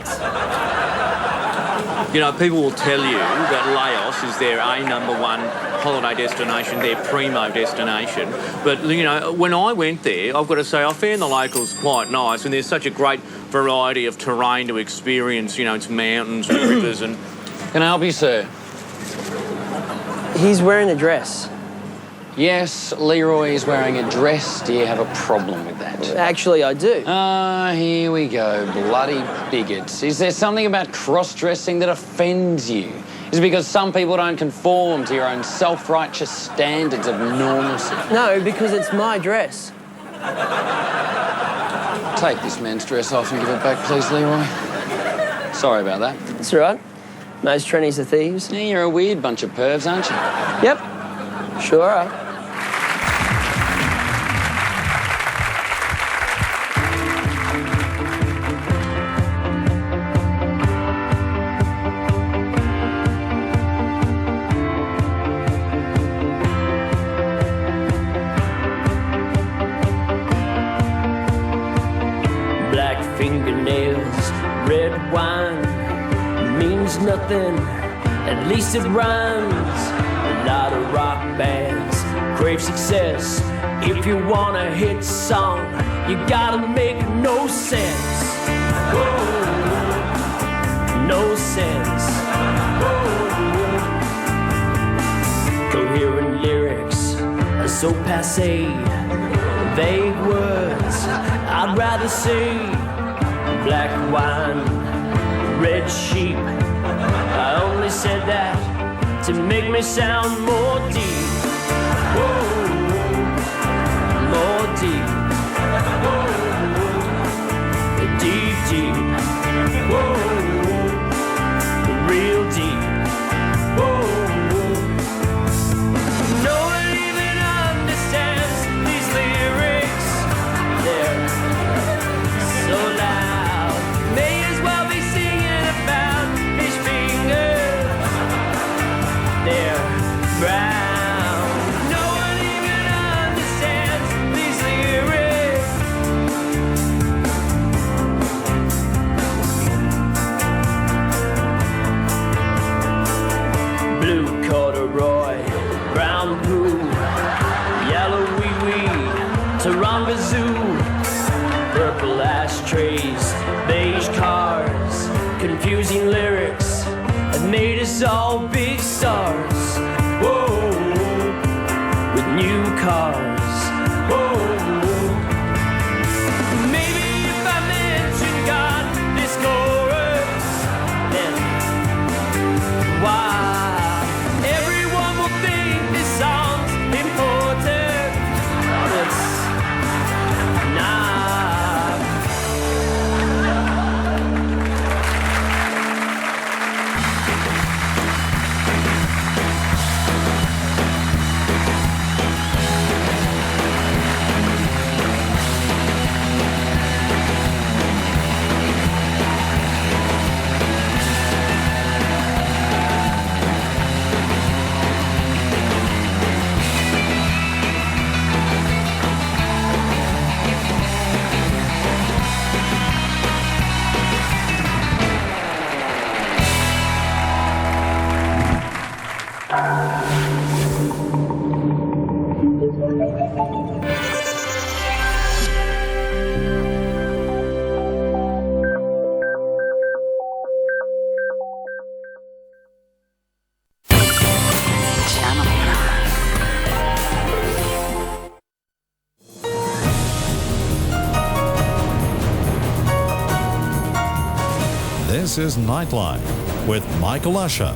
You know, people will tell you that Laos is their #1 holiday destination, their primo destination. But, you know, when I went there, I've got to say, I found the locals quite nice, and there's such a great variety of terrain to experience. You know, it's mountains and rivers and... Can I help you, sir? He's wearing a dress. Yes, Leroy is wearing a dress. Do you have a problem with that? Actually, I do. Here we go. Bloody bigots. Is there something about cross-dressing that offends you? Is it because some people don't conform to your own self-righteous standards of normalcy? No, because it's my dress. Take this man's dress off and give it back, please, Leroy. Sorry about that. That's all right. Most trannies are thieves. Yeah, you're a weird bunch of pervs, aren't you? Yep. Sure are. Black fingernails, red wine means nothing, at least it rhymes. A lot of rock bands crave success. If you want a hit song, you gotta make no sense. Whoa, no sense. Whoa. Coherent lyrics are so passé. Vague words, I'd rather say. Black wine, red sheep. I only said that to make me sound more deep. Whoa, more deep. Whoa, deep, deep. Whoa, real deep. Whoa. No one even understands these lyrics. They're so loud. May as well be singing about his fingers. They're brown. No one even understands these lyrics. Blue corduroy, brown poo, yellow wee-wee, Tarangazoo, purple ashtrays, beige cars, confusing lyrics have made us all big stars. Whoa, with new cars. Whoa, maybe if I mention God this chorus, then why? Everyone will think this song's important. It's not. This is Nightline with Michael Usher.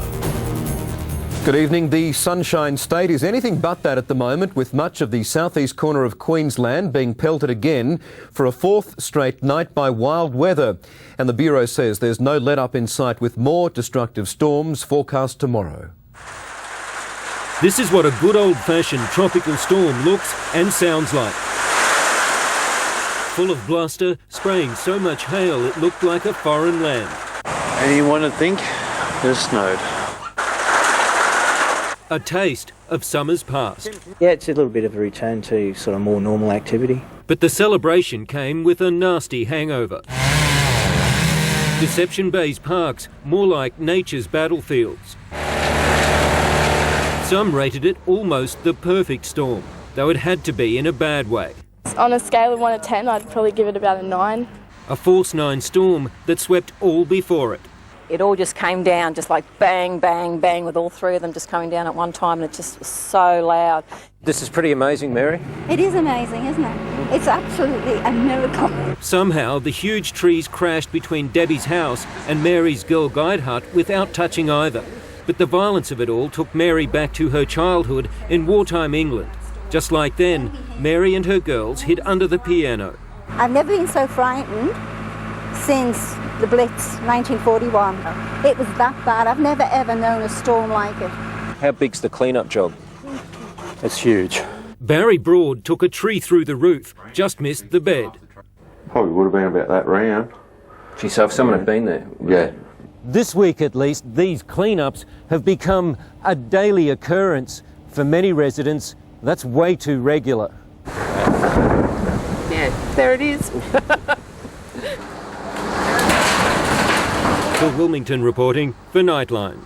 Good evening. The Sunshine State is anything but that at the moment, with much of the southeast corner of Queensland being pelted again for a fourth straight night by wild weather. And the Bureau says there's no let-up in sight, with more destructive storms forecast tomorrow. This is what a good old-fashioned tropical storm looks and sounds like. Full of bluster, spraying so much hail it looked like a foreign land. Anyone would think it snowed. A taste of summers past. Yeah, it's a little bit of a return to sort of more normal activity. But the celebration came with a nasty hangover. Deception Bay's parks, more like nature's battlefields. Some rated it almost the perfect storm, though it had to be in a bad way. On a scale of 1 to 10, I'd probably give it about a 9. a force 9 storm that swept all before it. It all just came down, just like bang, bang, bang, with all three of them just coming down at one time, and it just was so loud. This is pretty amazing, Mary. It is amazing, isn't it? It's absolutely a miracle. Somehow, the huge trees crashed between Debbie's house and Mary's Girl Guide hut without touching either. But the violence of it all took Mary back to her childhood in wartime England. Just like then, Mary and her girls hid under the piano. I've never been so frightened since the Blitz, 1941. It was that bad. I've never ever known a storm like it. How big's the clean-up job? It's huge. Barry Broad took a tree through the roof, just missed the bed. Probably would have been about that round. Geez, so if someone had been there... Yeah. This week at least, these clean-ups have become a daily occurrence. For many residents, that's way too regular. Yeah, there it is. Phil Wilmington reporting for Nightline.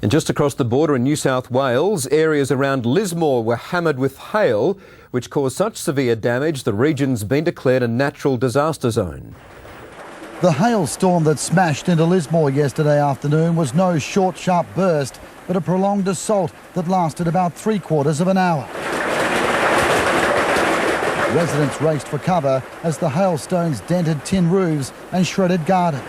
And just across the border in New South Wales, areas around Lismore were hammered with hail, which caused such severe damage the region's been declared a natural disaster zone. The hailstorm that smashed into Lismore yesterday afternoon was no short, sharp burst, but a prolonged assault that lasted about 3/4 of an hour. Residents raced for cover as the hailstones dented tin roofs and shredded gardens.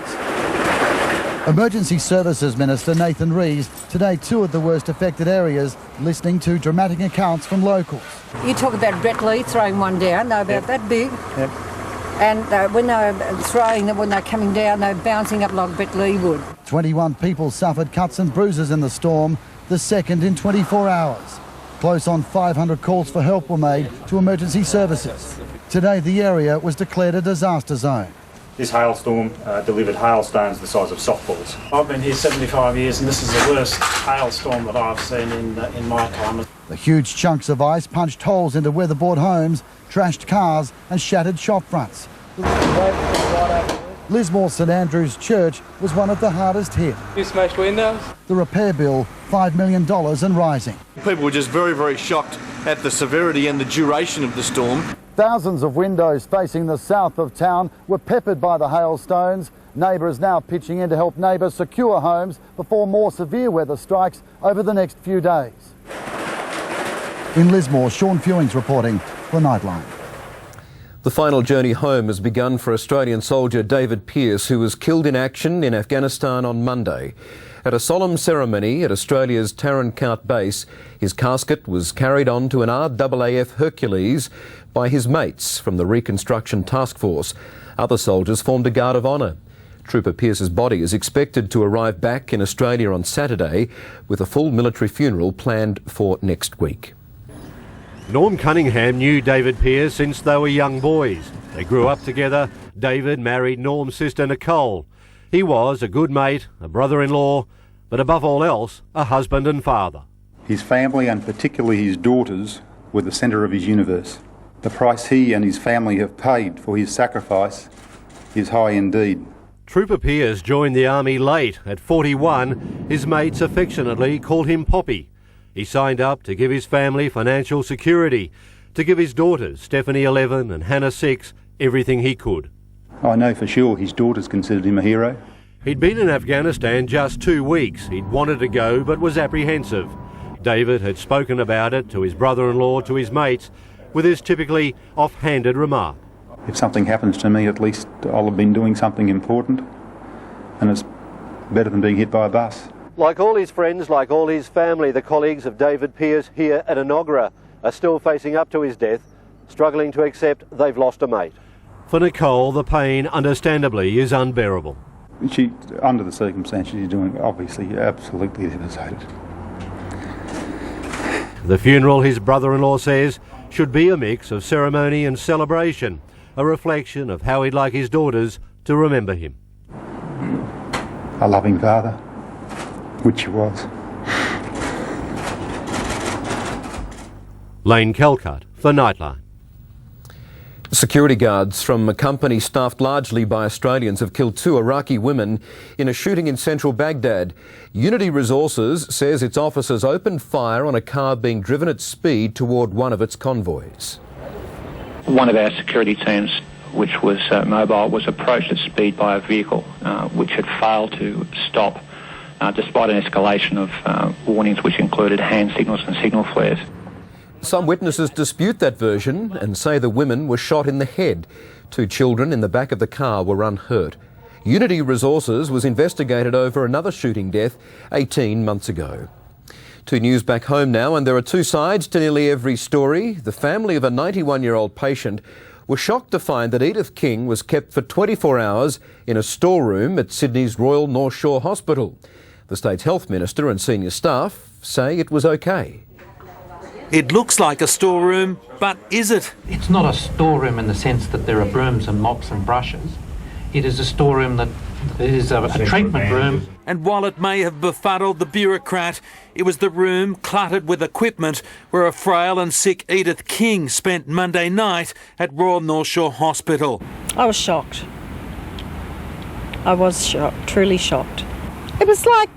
Emergency Services Minister Nathan Rees today toured the worst affected areas, listening to dramatic accounts from locals. You talk about Brett Lee throwing one down, they're about that big. Yep. And when they're throwing them, when they're coming down, they're bouncing up like Brett Lee would. 21 people suffered cuts and bruises in the storm, the second in 24 hours. Close on 500 calls for help were made to emergency services. Today the area was declared a disaster zone. This hailstorm delivered hailstones the size of softballs. I've been here 75 years and this is the worst hailstorm that I've seen in my time. The huge chunks of ice punched holes into weatherboard homes, trashed cars and shattered shop fronts. Lismore St Andrew's Church was one of the hardest hit. You smashed windows? The repair bill, $5 million and rising. People were just very, very shocked at the severity and the duration of the storm. Thousands of windows facing the south of town were peppered by the hailstones. Neighbours now pitching in to help neighbours secure homes before more severe weather strikes over the next few days. In Lismore, Sean Fewings reporting for Nightline. The final journey home has begun for Australian soldier David Pearce, who was killed in action in Afghanistan on Monday. At a solemn ceremony at Australia's Tarancart base, his casket was carried on to an RAAF Hercules by his mates from the Reconstruction Task Force. Other soldiers formed a guard of honour. Trooper Pearce's body is expected to arrive back in Australia on Saturday, with a full military funeral planned for next week. Norm Cunningham knew David Pearce since they were young boys. They grew up together. David married Norm's sister Nicole. He was a good mate, a brother-in-law, but above all else, a husband and father. His family, and particularly his daughters, were the centre of his universe. The price he and his family have paid for his sacrifice is high indeed. Trooper Pearce joined the army late. At 41, his mates affectionately called him Poppy. He signed up to give his family financial security, to give his daughters, Stephanie 11 and Hannah 6, everything he could. I know for sure his daughters considered him a hero. He'd been in Afghanistan just 2 weeks. He'd wanted to go but was apprehensive. David had spoken about it to his brother-in-law, to his mates, with his typically off-handed remark. If something happens to me, at least I'll have been doing something important, and it's better than being hit by a bus. Like all his friends, like all his family, the colleagues of David Pearce here at Enoggera are still facing up to his death, struggling to accept they've lost a mate. For Nicole, the pain, understandably, is unbearable. She, under the circumstances, is doing obviously absolutely devastated. The funeral, his brother-in-law says, should be a mix of ceremony and celebration, a reflection of how he'd like his daughters to remember him. A loving father, which he was. Lane Calcutt for Nightline. Security guards from a company staffed largely by Australians have killed 2 Iraqi women in a shooting in central Baghdad. Unity Resources says its officers opened fire on a car being driven at speed toward one of its convoys. One of our security teams which was mobile, was approached at speed by a vehicle which had failed to stop despite an escalation of warnings which included hand signals and signal flares. Some witnesses dispute that version and say the women were shot in the head. 2 children in the back of the car were unhurt. Unity Resources was investigated over another shooting death 18 months ago. To news back home now, and there are 2 sides to nearly every story. The family of a 91-year-old patient were shocked to find that Edith King was kept for 24 hours in a storeroom at Sydney's Royal North Shore Hospital. The state's health minister and senior staff say it was okay. It looks like a storeroom, but is it? It's not a storeroom in the sense that there are brooms and mops and brushes. It is a storeroom that is a treatment room. And while it may have befuddled the bureaucrat, it was the room cluttered with equipment where a frail and sick Edith King spent Monday night at Royal North Shore Hospital. I was shocked. I was shocked, truly shocked. It was like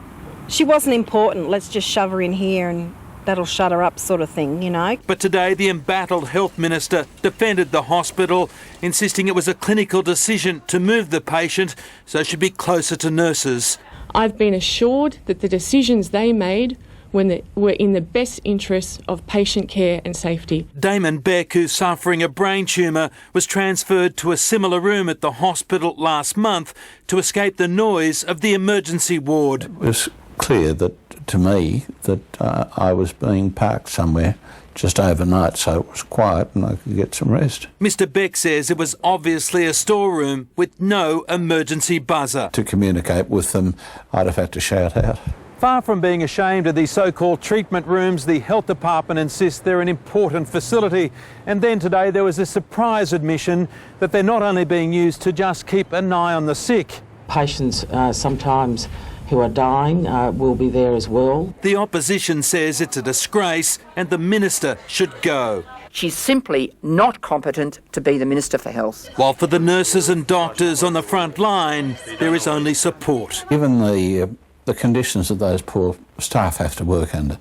she wasn't important, let's just shove her in here and that'll shut her up sort of thing, you know. But today the embattled health minister defended the hospital, insisting it was a clinical decision to move the patient so she'd be closer to nurses. I've been assured that the decisions they made were in the best interests of patient care and safety. Damon Beck, who's suffering a brain tumour, was transferred to a similar room at the hospital last month to escape the noise of the emergency ward. It was clear that, to me, that I was being parked somewhere just overnight, so it was quiet and I could get some rest. Mr Beck says it was obviously a storeroom with no emergency buzzer. To communicate with them, I'd have had to shout out. Far from being ashamed of these so-called treatment rooms, the health department insists they're an important facility. And then today there was a surprise admission that they're not only being used to just keep an eye on the sick. Patients sometimes who are dying will be there as well. The opposition says it's a disgrace and the minister should go. She's simply not competent to be the Minister for Health. While for the nurses and doctors on the front line, there is only support. Given the conditions that those poor staff have to work under,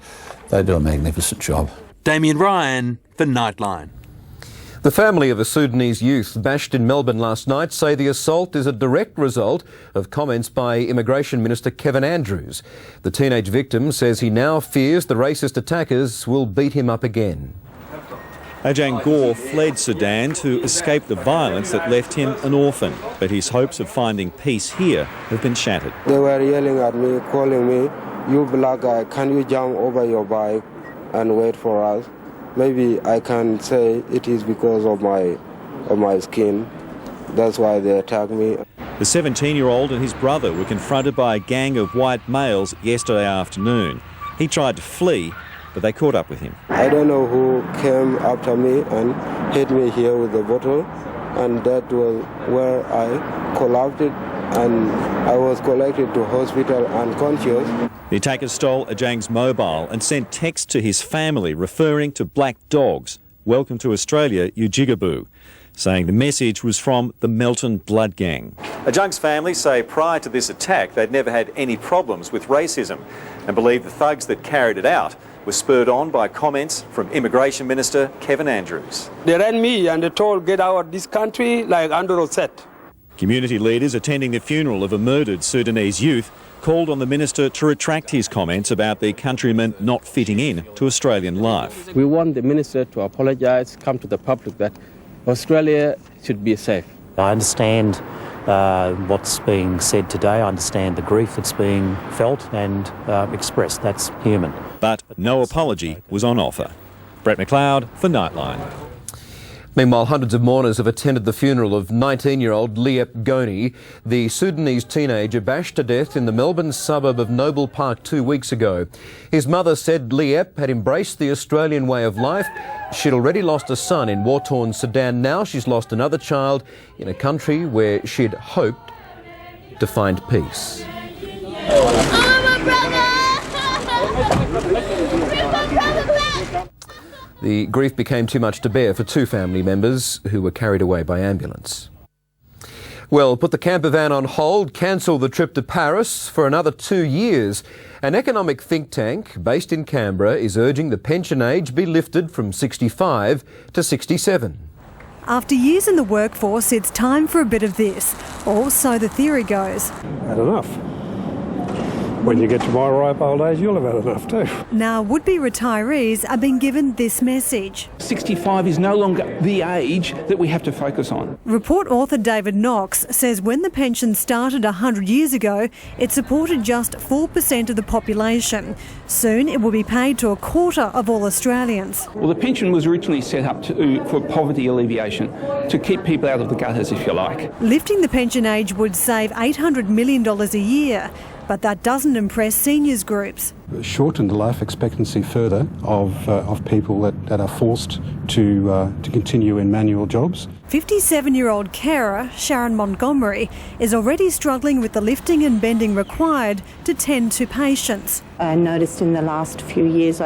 they do a magnificent job. Damien Ryan for Nightline. The family of a Sudanese youth bashed in Melbourne last night say the assault is a direct result of comments by Immigration Minister Kevin Andrews. The teenage victim says he now fears the racist attackers will beat him up again. Ajang Gore fled Sudan to escape the violence that left him an orphan, but his hopes of finding peace here have been shattered. They were yelling at me, calling me, "You black guy, can you jump over your bike and wait for us?" Maybe I can say it is because of my skin. That's why they attacked me. The 17-year-old and his brother were confronted by a gang of white males yesterday afternoon. He tried to flee, but they caught up with him. I don't know who came after me and hit me here with a bottle, and that was where I collapsed and I was collected to hospital unconscious. The attackers stole Ajang's mobile and sent texts to his family referring to black dogs. "Welcome to Australia, you jigaboo," saying the message was from the Melton Blood Gang. Ajang's family say prior to this attack they'd never had any problems with racism and believe the thugs that carried it out were spurred on by comments from Immigration Minister Kevin Andrews. They ran me and they told, "Get out of this country," like Andrew said. Community leaders attending the funeral of a murdered Sudanese youth called on the minister to retract his comments about the countrymen not fitting in to Australian life. We want the minister to apologise, come to the public that Australia should be safe. I understand what's being said today. I understand the grief that's being felt and expressed. That's human. But no apology was on offer. Brett McLeod for Nightline. Meanwhile, hundreds of mourners have attended the funeral of 19-year-old Liep Goni, the Sudanese teenager bashed to death in the Melbourne suburb of Noble Park 2 weeks ago. His mother said Liep had embraced the Australian way of life. She'd already lost a son in war-torn Sudan. Now she's lost another child in a country where she'd hoped to find peace. The grief became too much to bear for 2 family members who were carried away by ambulance. Well, put the camper van on hold, cancel the trip to Paris for another 2 years. An economic think tank based in Canberra is urging the pension age be lifted from 65 to 67. After years in the workforce, it's time for a bit of this, or so the theory goes. Had enough. When you get to my ripe old age, you'll have had enough too. Now, would-be retirees are being given this message. 65 is no longer the age that we have to focus on. Report author David Knox says when the pension started 100 years ago, it supported just 4% of the population. Soon it will be paid to a quarter of all Australians. Well, the pension was originally set up for poverty alleviation, to keep people out of the gutters, if you like. Lifting the pension age would save $800 million a year. But that doesn't impress seniors groups. Shorten the life expectancy further of people that are forced to continue in manual jobs. 57-year-old carer Sharon Montgomery is already struggling with the lifting and bending required to tend to patients. I noticed in the last few years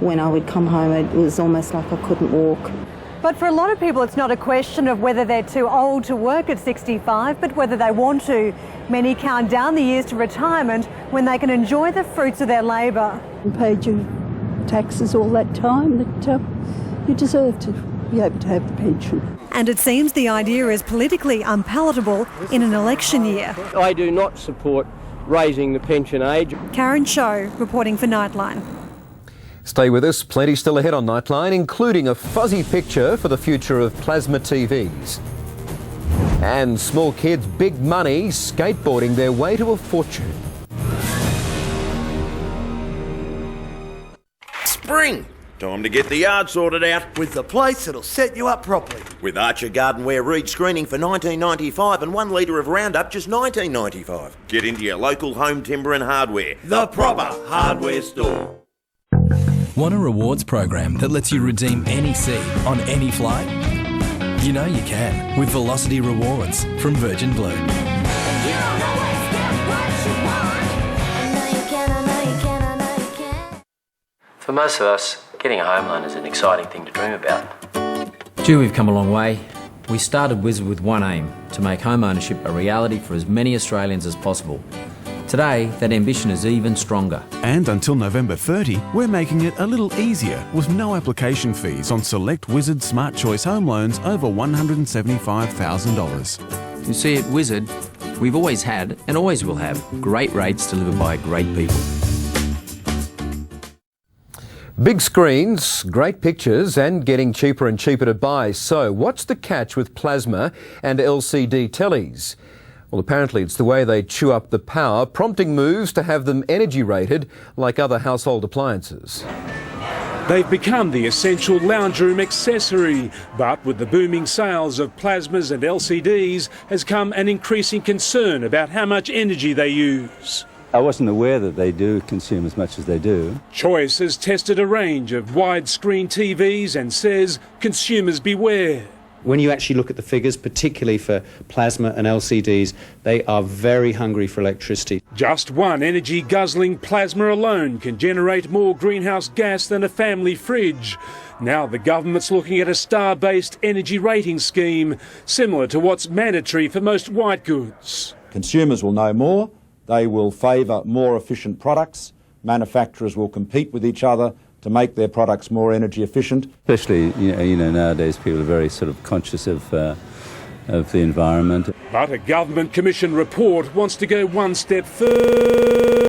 when I would come home, it was almost like I couldn't walk. But for a lot of people, it's not a question of whether they're too old to work at 65, but whether they want to. Many count down the years to retirement when they can enjoy the fruits of their labour. You paid your taxes all that time, that you deserve to be able to have the pension. And it seems the idea is politically unpalatable in an election year. I do not support raising the pension age. Karen Cho, reporting for Nightline. Stay with us, plenty still ahead on Nightline, including a fuzzy picture for the future of plasma TVs. And small kids, big money, skateboarding their way to a fortune. Spring! Time to get the yard sorted out. With the place that'll set you up properly. With Archer Gardenware reed screening for $19.95 and 1 litre of Roundup just $19.95. Get into your local home timber and hardware. The proper hardware store. Want a rewards program that lets you redeem any seat on any flight? You know you can with Velocity Rewards from Virgin Blue. For most of us, getting a home loan is an exciting thing to dream about. Gee, we've come a long way. We started Wizard with one aim, to make home ownership a reality for as many Australians as possible. Today, that ambition is even stronger. And until November 30, we're making it a little easier with no application fees on select Wizard Smart Choice home loans over $175,000. You see, at Wizard, we've always had and always will have great rates delivered by great people. Big screens, great pictures and getting cheaper and cheaper to buy. So what's the catch with plasma and LCD tellies? Well, apparently it's the way they chew up the power, prompting moves to have them energy rated like other household appliances. They've become the essential lounge room accessory, but with the booming sales of plasmas and LCDs has come an increasing concern about how much energy they use. I wasn't aware that they do consume as much as they do. Choice has tested a range of widescreen TVs and says consumers beware. When you actually look at the figures, particularly for plasma and LCDs, they are very hungry for electricity. Just one energy-guzzling plasma alone can generate more greenhouse gas than a family fridge. Now the government's looking at a star-based energy rating scheme, similar to what's mandatory for most white goods. Consumers will know more, they will favour more efficient products, manufacturers will compete with each other to make their products more energy efficient. Especially, you know, nowadays people are very sort of conscious of the environment. But a government commission report wants to go one step further.